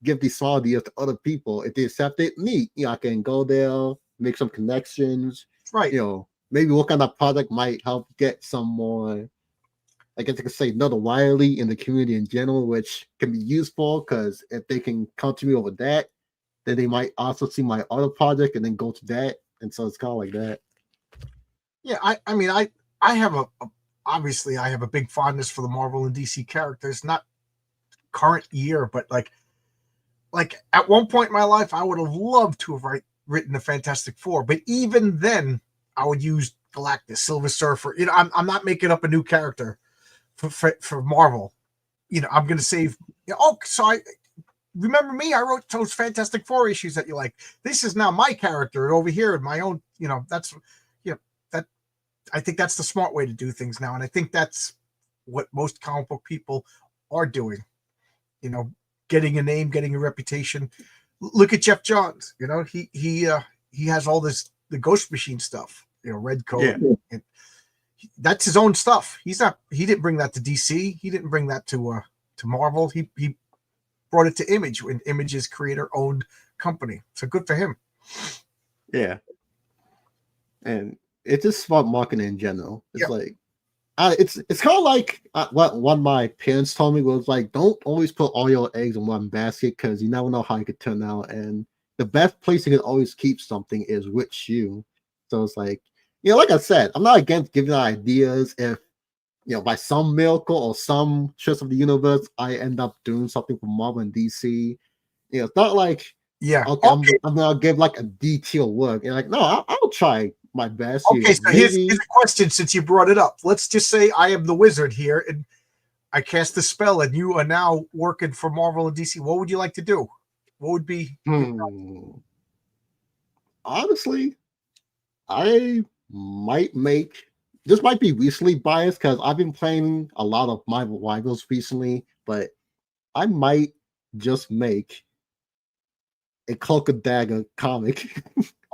give these small ideas to other people. If they accept it, neat. I can go there, make some connections. Right. Maybe work on that project might help get some more, I guess I could say, notoriety in the community in general, which can be useful, because if they can come to me over that, then they might also see my other project and then go to that. And so it's kind of like that. Yeah, I mean, I have obviously I have a big fondness for the Marvel and DC characters, not current year, but like at one point in my life, I would have loved to have written the Fantastic Four, but even then, I would use Galactus, Silver Surfer. I'm not making up a new character for Marvel. I'm going to save. So I remember me. I wrote those Fantastic Four issues that you like. This is now my character, and over here in my own. That's that. I think that's the smart way to do things now, and I think that's what most comic book people are doing. Getting a name, getting a reputation. Look at Jeff Johns. He has all the Ghost Machine stuff. Red Coat. Yeah. And that's his own stuff. He didn't bring that to DC. He didn't bring that to Marvel. He brought it to Image, when Image's creator-owned company. So good for him. Yeah. And it's just smart marketing in general. It's like, it's kind of like what one of my parents told me was like, don't always put all your eggs in one basket, because you never know how it could turn out. And the best place you can always keep something is with you. So it's like, like I said, I'm not against giving ideas if, by some miracle or some twist of the universe, I end up doing something for Marvel and DC. It's not like, okay. I'm gonna give like a detailed work. And like, no, I'll try my best. Okay, so here's a question, since you brought it up. Let's just say I am the wizard here, and I cast the spell, and you are now working for Marvel and DC. What would you like to do? What would be? Honestly, I might make. This might be recently biased, because I've been playing a lot of Marvel Rivals recently, but I might just make a Cloak and Dagger comic.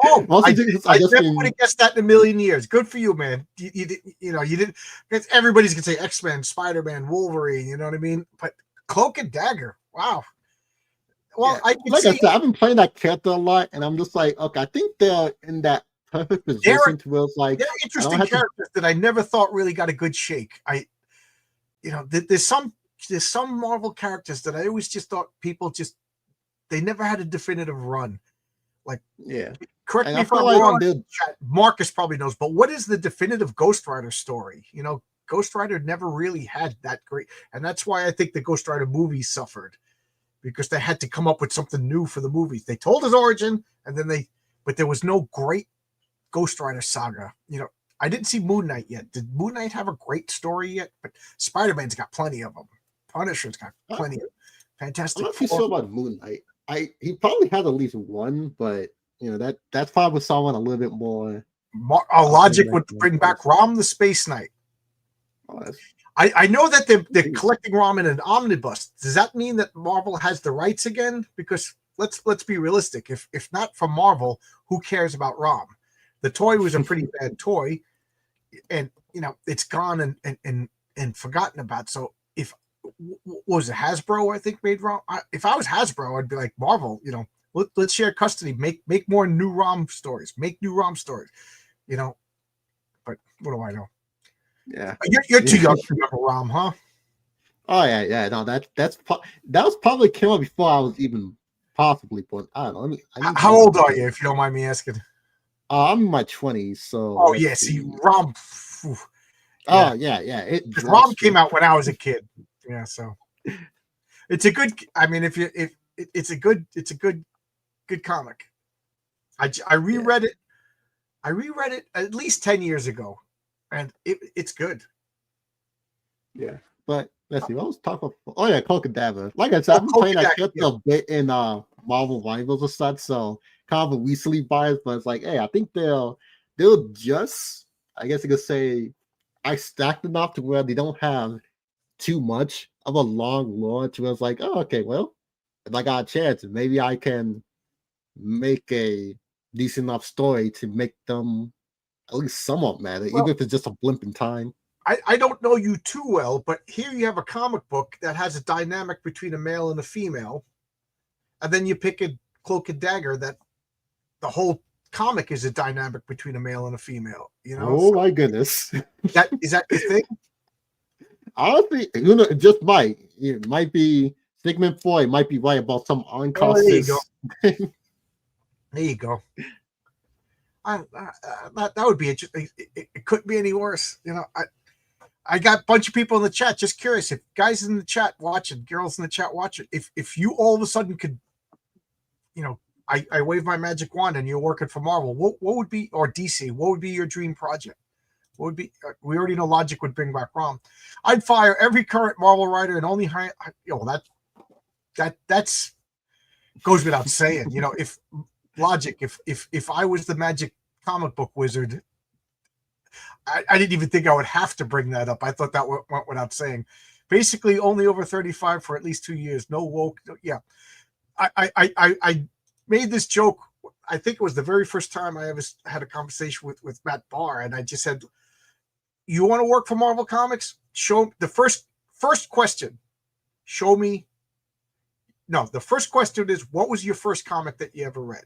Oh, I never would have guessed that in a million years. Good for you, man. You didn't. Because everybody's gonna say X-Men, Spider-Man, Wolverine. You know what I mean? But Cloak and Dagger, wow. Well, I said, I've been playing that character a lot, and I'm just like, okay, I think they're in that perfect position to where it's like, they're interesting characters that I never thought really got a good shake. There's some Marvel characters that I always just thought people they never had a definitive run. Like, correct me if I'm wrong. Marcus probably knows, but what is the definitive Ghost Rider story? Ghost Rider never really had that great, and that's why I think the Ghost Rider movie suffered, because they had to come up with something new for the movies. They told his origin, and then but there was no great Ghost Rider saga. I didn't see Moon Knight yet. Did Moon Knight have a great story yet? But Spider-Man's got plenty of them. Punisher's got plenty of Fantastic I'm not too Four. sure about Moon Knight. He probably had at least one, but that's probably someone a little bit more. Logic would bring back Rom the Space Knight. Oh, I know that they're collecting Rom in an omnibus. Does that mean that Marvel has the rights again? Because let's be realistic. If not from Marvel, who cares about Rom? The toy was a pretty bad toy, and it's gone and forgotten about. So what was it, Hasbro? I think made Rom. If I was Hasbro, I'd be like, Marvel. Let's share custody. Make more new Rom stories. Make new Rom stories. But what do I know? Yeah, you're too young to remember Rom, huh? Oh yeah. No, that was probably came out before I was even possibly born. I don't know. How old are you, if you don't mind me asking? I'm in my 20s, so. Oh yeah, see Rom. Oh yeah. Rom came out when I was a kid. Yeah, so it's a good. I mean, if it's a good comic. I reread it. I reread it at least 10 years ago, and it's good. Yeah, but let's see. What was talking about? Oh yeah, Cloak and Dagger. Like I said, I've been playing that just a bit in Marvel Rivals or such, so kind of a recently biased, but it's like, hey, I think they'll just, I guess you could say, I stacked enough to where they don't have too much of a long launch. Where it's like, oh, okay, well, if I got a chance, maybe I can make a decent enough story to make them at least somewhat matter, even if it's just a blimp in time. I don't know you too well, but here you have a comic book that has a dynamic between a male and a female, and then you pick a Cloak and Dagger that the whole comic is a dynamic between a male and a female. Oh my goodness! Is that your thing? Honestly, it just might. It might be Sigmund Freud might be right about some unconscious. There you go. That would be interesting. It couldn't be any worse. I got a bunch of people in the chat just curious. If guys in the chat watching, girls in the chat watching, if you all of a sudden could, I wave my magic wand and you're working for Marvel, what would be, or DC, what would be your dream project? What would be? We already know Logic would bring back Rom. I'd fire every current Marvel writer and only hire. That's goes without saying. If Logic, if I was the magic comic book wizard, I didn't even think I would have to bring that up. I thought that went without saying. Basically, only over 35 for at least 2 years. No woke. Yeah, I made this joke. I think it was the very first time I ever had a conversation with Matt Barr, and I just said, "You want to work for Marvel Comics? Show the first question. Show me." No, the first question is, what was your first comic that you ever read?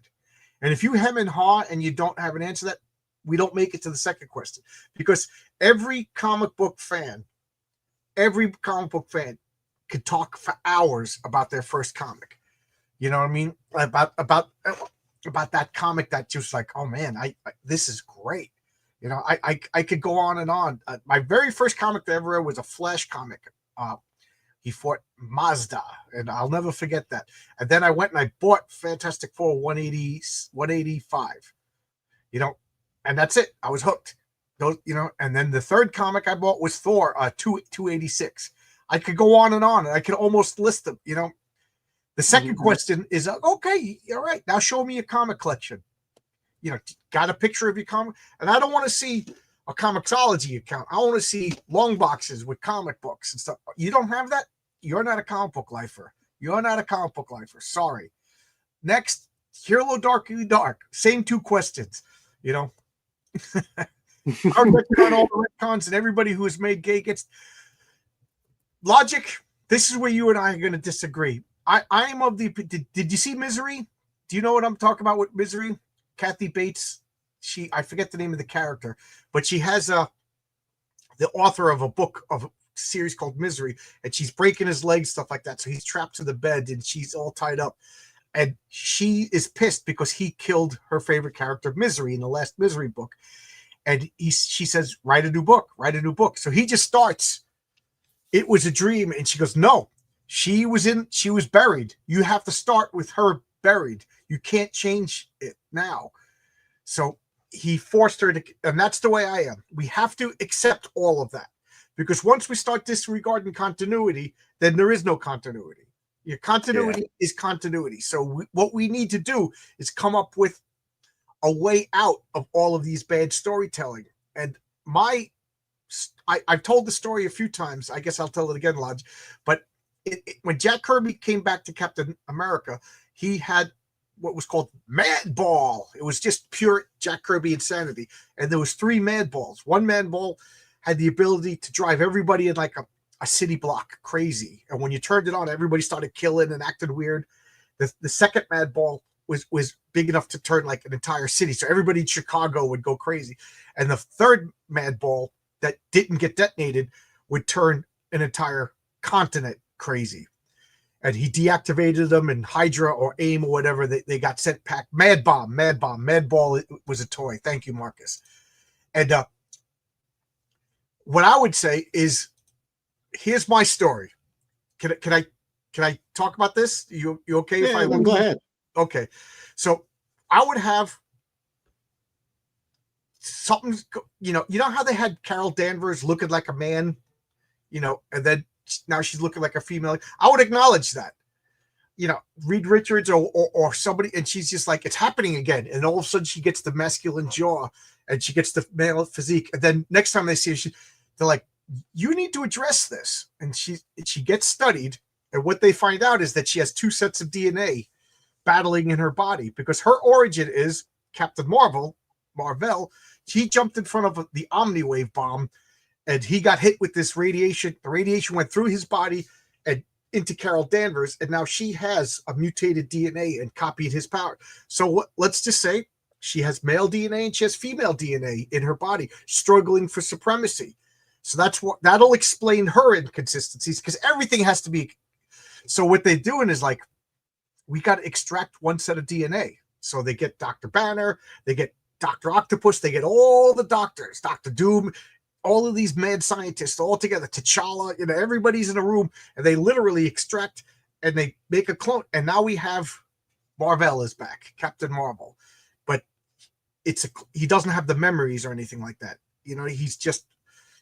And if you hem and haw and you don't have an answer to that, we don't make it to the second question, because every comic book fan could talk for hours about their first comic. You know what I mean? About that comic that just like, oh man, this is great. I could go on and on. My very first comic that I ever read was a Flash comic. He fought Mazda, and I'll never forget that. And then I went and I bought Fantastic Four 185. And that's it. I was hooked. And then the third comic I bought was Thor 286. I could go on, and I could almost list them. The second question is, okay, all right, now show me your comic collection. Got a picture of your comic, and I don't want to see a Comixology account. I want to see long boxes with comic books and stuff. You don't have that? You're not a comic book lifer. Sorry. Next, Hero Darkly Dark. Same two questions. I recommend all the retcons, and everybody who has made gay gets Logic. This is where you and I are going to disagree. I am of the. Did you see Misery? Do you know what I'm talking about with Misery? Kathy Bates. I forget the name of the character, but she has the author of a book of a series called Misery, and she's breaking his legs, stuff like that. So he's trapped to the bed and she's all tied up, and she is pissed because he killed her favorite character, Misery, in the last Misery book. And she says, write a new book. So he just starts, it was a dream. And she goes, no, She was buried. You have to start with her buried. You can't change it now. So he forced her to, and that's the way I am. We have to accept all of that, because once we start disregarding continuity, then there is no continuity. Your continuity is continuity. So what we need to do is come up with a way out of all of these bad storytelling. And I've told the story a few times. I guess I'll tell it again, Lodge. But when Jack Kirby came back to Captain America, he had what was called Mad Ball. It was just pure Jack Kirby insanity. And there was 3 Mad Balls. One Mad Ball had the ability to drive everybody in like a city block crazy. And when you turned it on, everybody started killing and acting weird. The second Mad Ball was big enough to turn like an entire city. So everybody in Chicago would go crazy. And the third Mad Ball that didn't get detonated would turn an entire continent crazy. And he deactivated them, and Hydra or AIM or whatever, they got sent back. Mad Bomb. Mad Ball was a toy. Thank you, Marcus. And what I would say is, here's my story. Can I talk about this? You okay? Yeah, go ahead. Okay. So I would have something, you know how they had Carol Danvers looking like a man, and then now she's looking like a female. I would acknowledge that, Reed Richards or somebody, and she's just like, it's happening again. And all of a sudden she gets the masculine jaw and she gets the male physique. And then next time they see her, they're like, you need to address this. And she gets studied. And what they find out is that she has 2 sets of DNA battling in her body, because her origin is Captain Marvel. She jumped in front of the Omniwave bomb, and he got hit with this radiation. The radiation went through his body and into Carol Danvers, and now she has a mutated DNA and copied his power. So let's just say she has male DNA and she has female DNA in her body, struggling for supremacy. So that'll explain her inconsistencies, because everything has to be. So what they're doing is like, we got to extract 1 set of DNA. So they get Dr. Banner, they get Dr. Octopus, they get all the doctors, Dr. Doom, all of these mad scientists all together, T'Challa, everybody's in a room, and they literally extract and they make a clone. And now we have Marvel is back, Captain Marvel, but he doesn't have the memories or anything like that. He's just,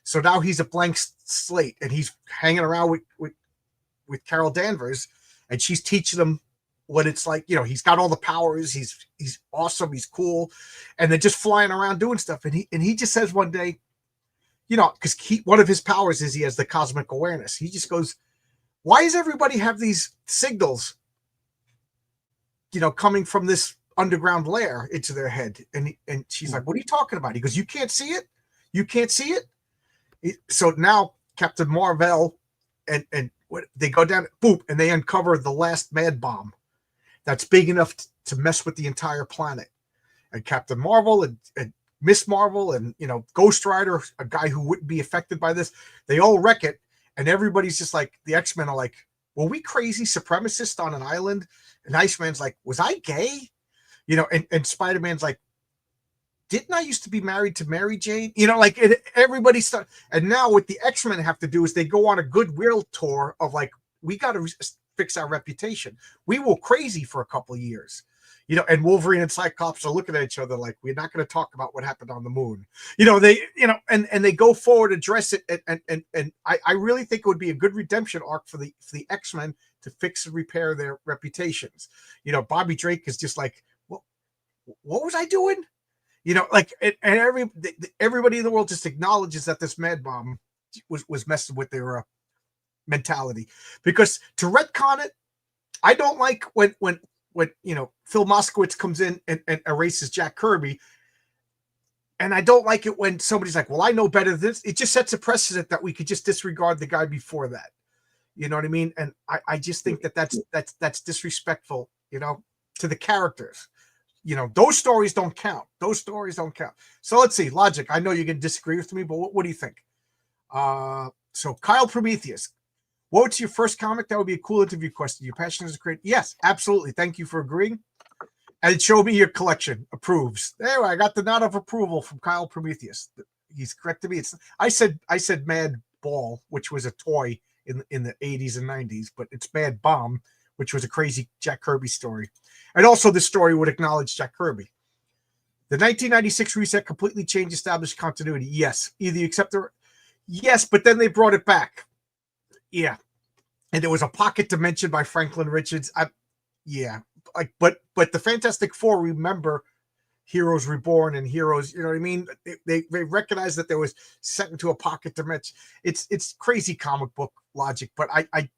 so now he's a blank slate, and he's hanging around with Carol Danvers, and she's teaching him what it's like. He's got all the powers. He's awesome. He's cool. And they're just flying around doing stuff. And he just says one day, because one of his powers is he has the cosmic awareness. He just goes, why does everybody have these signals, coming from this underground lair into their head? And she's like, what are you talking about? He goes, you can't see it? You can't see it? So now Captain Marvel and they go down, boop, and they uncover the last Mad Bomb that's big enough to mess with the entire planet. And Captain Marvel and Miss Marvel and, Ghost Rider, a guy who wouldn't be affected by this, they all wreck it. And everybody's just like, the X-Men are like, were we crazy supremacists on an island? And Iceman's like, was I gay? And Spider-Man's like, didn't I used to be married to Mary Jane? Everybody started. And now what the X-Men have to do is they go on a goodwill tour of like, we got to fix our reputation. We were crazy for a couple of years. And Wolverine and Cyclops are looking at each other like, we're not going to talk about what happened on the moon. And they go forward, address it. And I really think it would be a good redemption arc for the X-Men to fix and repair their reputations. Bobby Drake is just like, what was I doing? Everybody in the world just acknowledges that this Mad Bomb was messing with their mentality, because to retcon it, I don't like when Phil Moskowitz comes in and erases Jack Kirby, and I don't like it when somebody's like, well, I know better than this. It just sets a precedent that we could just disregard the guy before that. You know what I mean? And I just think that's disrespectful, to the characters. Those stories don't count. So let's see. Logic, I know you're going to disagree with me, but what do you think? So Kyle Prometheus, what's your first comic? That would be a cool interview question. Your passion is great. Yes, absolutely. Thank you for agreeing. And show me your collection. Approves. There, I got the nod of approval from Kyle Prometheus. He's corrected me. I said Mad Ball, which was a toy in the 80s and 90s, but it's Bad Bomb, which was a crazy Jack Kirby story. And also this story would acknowledge Jack Kirby. The 1996 reset completely changed established continuity. Yes. Either you accept the yes, but then they brought it back. Yeah. And there was a pocket dimension by Franklin Richards. Yeah. Like, but the Fantastic Four, remember Heroes Reborn and Heroes, you know what I mean? They recognized that there was set into a pocket dimension. It's crazy comic book logic, but I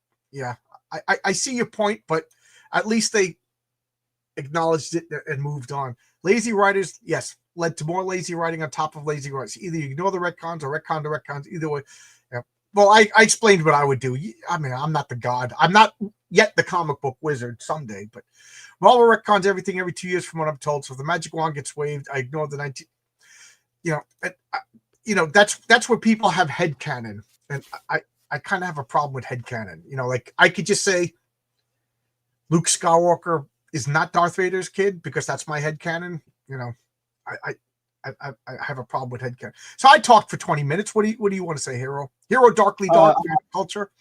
see your point, but at least they acknowledged it and moved on. Lazy writers, yes, led to more lazy writing on top of lazy writers. Either you ignore the retcons or retcon the retcons. Either way. Yeah. Well, I explained what I would do. I mean, I'm not the god. I'm not yet the comic book wizard someday, but Marvel retcons everything every 2 years from what I'm told. So if the magic wand gets waved, I ignore the 19. That's where people have headcanon. And I kind of have a problem with headcanon. Like I could just say Luke Skywalker is not Darth Vader's kid because that's my headcanon. I have a problem with headcanon. So I talked for 20 minutes. What do you want to say, Hero? Hero Darkly Dark culture?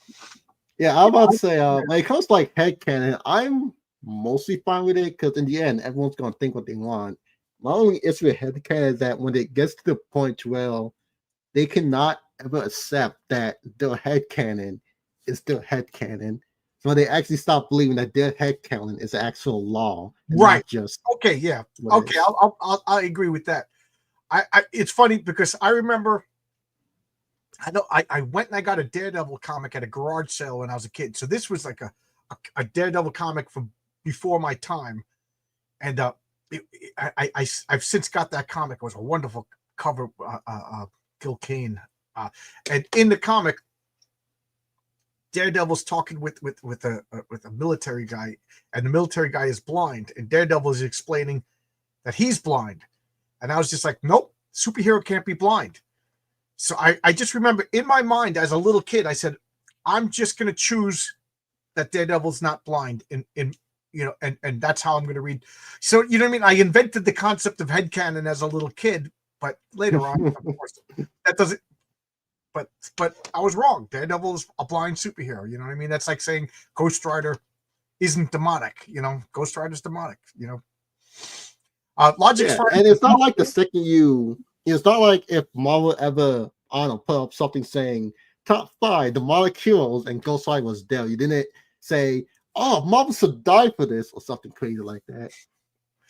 Yeah, I'm about to say, when it comes to like headcanon, I'm mostly fine with it because in the end, everyone's going to think what they want. My only issue with headcanon is that when it gets to the point where they cannot ever accept that their headcanon is still headcanon. So they actually stop believing that their headcanon is actual law. Right. Just okay. Yeah. Okay. I'll agree with that. It's funny because I remember I went and I got a Daredevil comic at a garage sale when I was a kid. So this was like a Daredevil comic from before my time. And I've since got that comic. It was a wonderful cover, Gil Kane. And in the comic, Daredevil's talking with a military guy, and the military guy is blind, and Daredevil is explaining that he's blind. And I was just like, nope, superhero can't be blind. So I just remember in my mind as a little kid, I said, I'm just going to choose that Daredevil's not blind. And that's how I'm going to read. So, you know what I mean? I invented the concept of headcanon as a little kid, but later on, of course, that doesn't, but I was wrong. Daredevil is a blind superhero. You know what I mean? That's like saying Ghost Rider isn't demonic. Ghost Rider's demonic, Logic's fine. And it's not like the second it's not like if Marvel ever, I don't know, put up something saying top 5 demonic heroes and Ghost Rider was there. You didn't say, oh, Marvel should die for this or something crazy like that.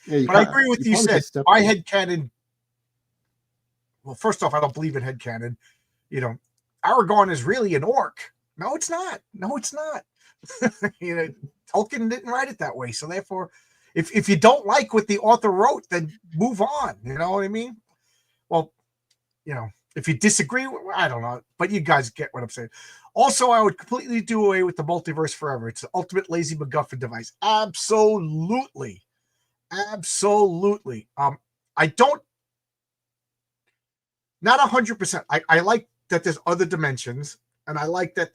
Yeah, but I agree with you said. My headcanon, well, first off, I don't believe in headcanon. Aragorn is really an orc. No, it's not. Tolkien didn't write it that way. So therefore, if you don't like what the author wrote, then move on. You know what I mean? Well, if you disagree, I don't know, but you guys get what I'm saying. Also, I would completely do away with the multiverse forever. It's the ultimate lazy MacGuffin device. Absolutely. I don't, not 100%. I like that there's other dimensions, and I like that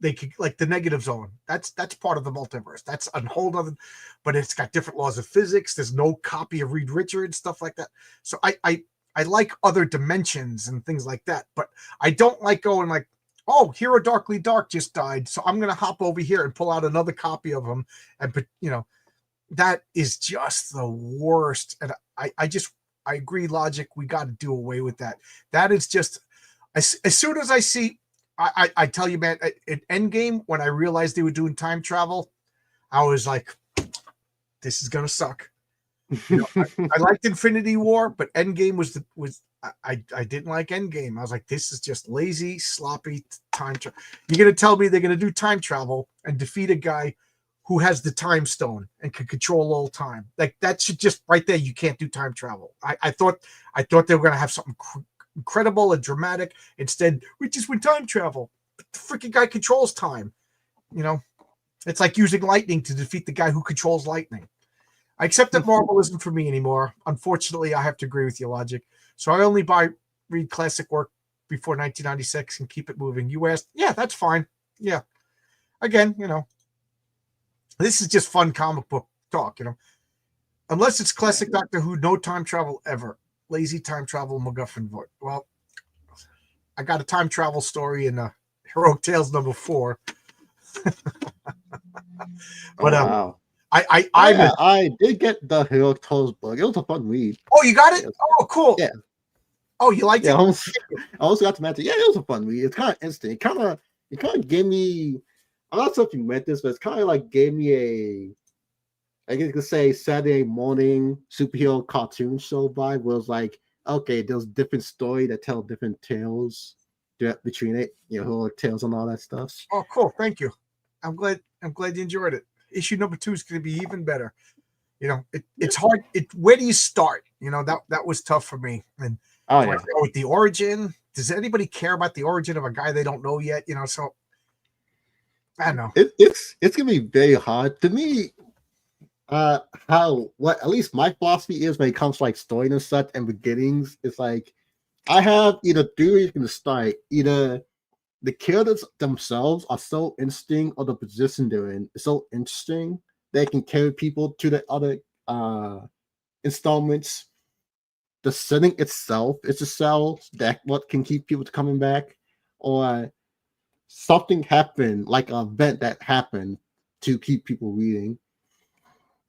they could, like the negative zone. That's part of the multiverse. That's a whole other, but it's got different laws of physics. There's no copy of Reed Richards, stuff like that. So I like other dimensions and things like that, but I don't like going like, oh, Hero Darkly Dark just died, so I'm gonna hop over here and pull out another copy of him, and that is just the worst. And I agree, Logic. We got to do away with that. That is just as soon as I see, I tell you, man, at Endgame, when I realized they were doing time travel, I was like, this is gonna suck. I liked Infinity War, but Endgame I didn't like Endgame. I was like, this is just lazy, sloppy time travel. You're gonna tell me they're gonna do time travel and defeat a guy who has the time stone and can control all time? Like that should just right there. You can't do time travel. I thought they were gonna have something incredible and dramatic. Instead, we just went time travel. But the freaking guy controls time. It's like using lightning to defeat the guy who controls lightning. I accept that Marvel isn't for me anymore. Unfortunately, I have to agree with you, Logic. So I only read classic work before 1996 and keep it moving. You asked, yeah, that's fine. Yeah. Again, this is just fun comic book talk, Unless it's classic Doctor Who, no time travel ever. Lazy time travel MacGuffin void. Well, I got a time travel story in Heroic Tales #4. But Oh, wow. I did get the Heroic Tales book. It was a fun read. Oh, you got it? Yes. Oh, cool. Yeah. Oh, you liked Yeah, it? I also got to mention. Yeah, it was a fun read. It's kind of instant. It kind of gave me. I'm not sure if you meant this, but it's kind of like gave me I guess you could say Saturday morning superhero cartoon show vibe. Where it's like, okay, there's different story that tell different tales between it. You know, heroic tales and all that stuff. Oh, cool. Thank you. I'm glad you enjoyed it. Issue #2 is going to be even better. You know, it's hard. Where do you start? You know, that was tough for me. And Oh do I yeah. go with the origin? Does anybody care about the origin of a guy they don't know yet? You know, so I don't know. It's gonna be very hard to me. What at least my philosophy is when it comes to like story and such and beginnings, it's like I have either theories from the start, either the characters themselves are so interesting or the position they're in is so interesting they can carry people to the other installments. The setting itself is a sell that what can keep people coming back, or something happened like an event that happened to keep people reading.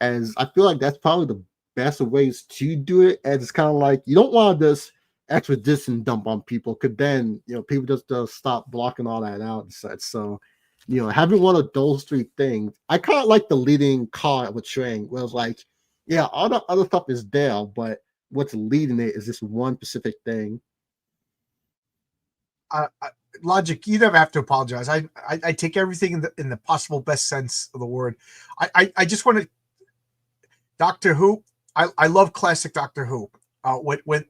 As I feel like that's probably the best of ways to do it. As it's kind of like you don't want to just expedition dump on people, could then people just stop blocking all that out and such. So, having one of those three things, I kind of like the leading car with Trang, where it's like, yeah, all the other stuff is there, but what's leading it is this one specific thing. Logic, you never have to apologize. I take everything in the possible best sense of the word. I just want to Doctor Who. I love classic Doctor Who. When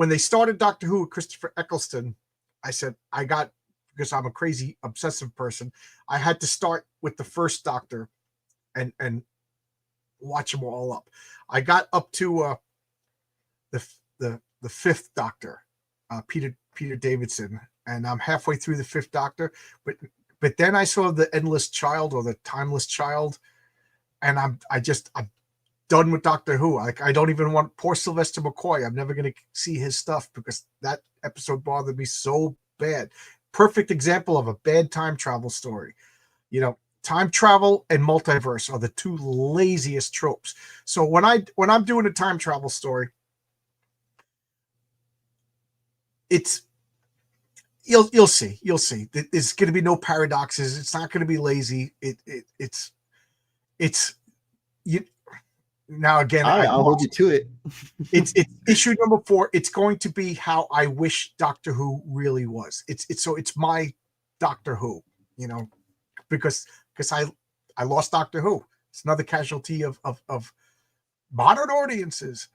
they started Doctor Who with Christopher Eccleston, I said because I'm a crazy obsessive person, I had to start with the first Doctor and watch them all up. I got up to the fifth Doctor, Peter Davidson, and I'm halfway through the fifth Doctor, but then I saw the Endless Child or the Timeless Child, and I'm done with Doctor Who. Like, I don't even want poor Sylvester McCoy. I'm never going to see his stuff because that episode bothered me so bad. Perfect example of a bad time travel story. Time travel and multiverse are the two laziest tropes. So when I'm doing a time travel story, it's you'll see. There's going to be no paradoxes. It's not going to be lazy. It's you. Now again, I'll hold you to it. It's issue #4. It's going to be how I wish Doctor Who really was. It's my Doctor Who, because I lost Doctor Who. It's another casualty of modern audiences.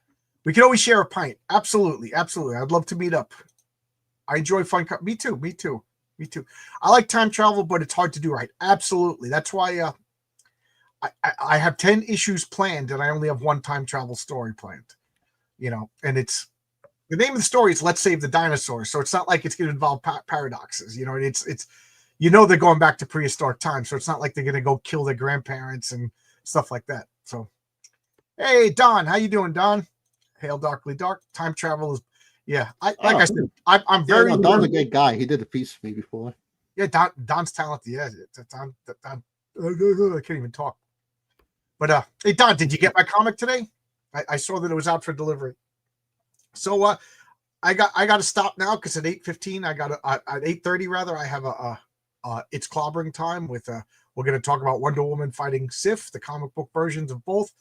We can always share a pint. Absolutely. I'd love to meet up. I enjoy fun. Me too. I like time travel, but it's hard to do right. Absolutely. That's why I have 10 issues planned, and I only have one time travel story planned. And it's the name of the story is "Let's Save the Dinosaurs," so it's not like it's going to involve paradoxes. It's they're going back to prehistoric times, so it's not like they're going to go kill their grandparents and stuff like that. So, hey Don, how you doing, Don? Hail Darkly Dark. Time travel is, yeah. I said, I'm very. Yeah, no, Don's a great guy. He did a piece for me before. Yeah, Don's talented. Yeah, Don. I can't even talk. But hey Don, did you get my comic today? I saw that it was out for delivery. So I got to stop now because at 8:15 at 8:30 rather, I have it's clobbering time with we're going to talk about Wonder Woman fighting Sif, the comic book versions of both.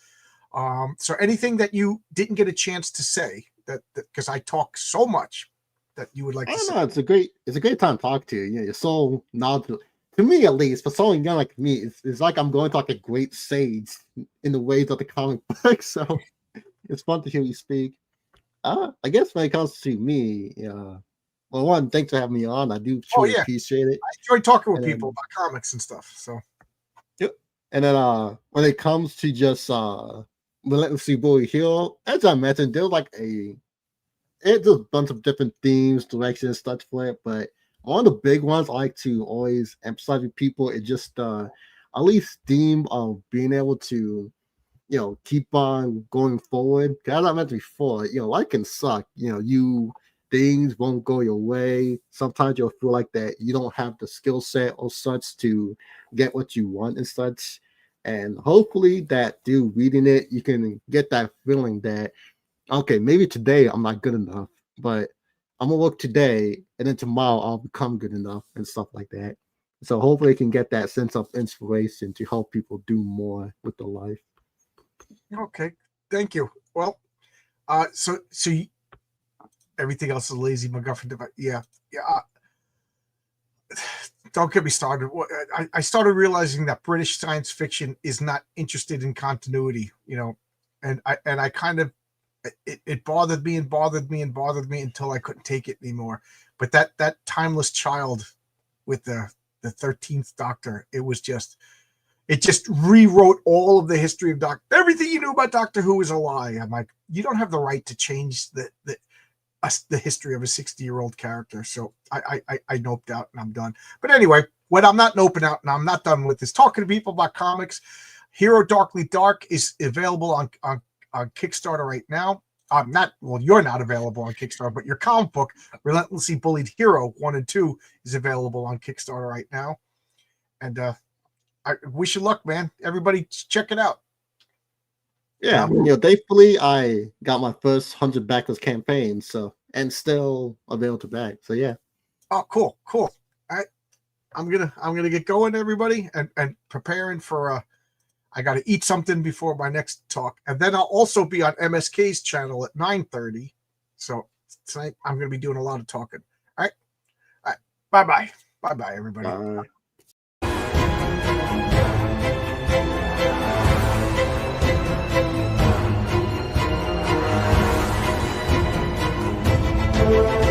So anything that you didn't get a chance to say that because I talk so much that you would like to say. No, it's a great time to talk to you. You're so knowledgeable. To me, at least, for someone young like me, it's like I'm going to like a great sage in the ways of the comic book. So it's fun to hear you speak. I guess when it comes to me, well, one, thanks for having me on. I do truly appreciate it. I enjoy talking with people about comics and stuff. So, yep. And then when it comes to just Relentlessly Bully Hero, as I mentioned, there's like it's a bunch of different themes, directions, such for it, but one of the big ones I like to always emphasize with people is just at least theme of being able to, keep on going forward. As I mentioned before, life can suck. They things won't go your way. Sometimes you'll feel like that you don't have the skill set or such to get what you want and such. And hopefully that through reading it, you can get that feeling that, okay, maybe today I'm not good enough, but I'm gonna work today and then tomorrow I'll become good enough and stuff like that. So hopefully you can get that sense of inspiration to help people do more with their life. Okay, thank you. Well, everything else is lazy MacGuffin device. Yeah. Don't get me started. I started realizing that British science fiction is not interested in continuity, and I kind of it bothered me until I couldn't take it anymore. But that timeless child with the 13th Doctor, it just rewrote all of the history of everything you knew about Doctor Who is a lie. I'm like, you don't have the right to change the history of a 60-year-old character. So I noped out and I'm done. But anyway, when I'm not noping out and I'm not done with this, talking to people about comics, Hero Darkly Dark is available on Kickstarter right now. You're not available on Kickstarter, but your comic book, Relentlessly Bullied Hero 1 and 2, is available on Kickstarter right now. And I wish you luck, man. Everybody check it out. Yeah, thankfully I got my first 100 backers campaign, and still available to back. So yeah. Oh, cool. All right. I'm gonna get going, everybody, and preparing for I gotta eat something before my next talk. And then I'll also be on MSK's channel at 9:30. So tonight I'm gonna be doing a lot of talking. All right. Bye-bye. Bye-bye, everybody. Bye. Bye.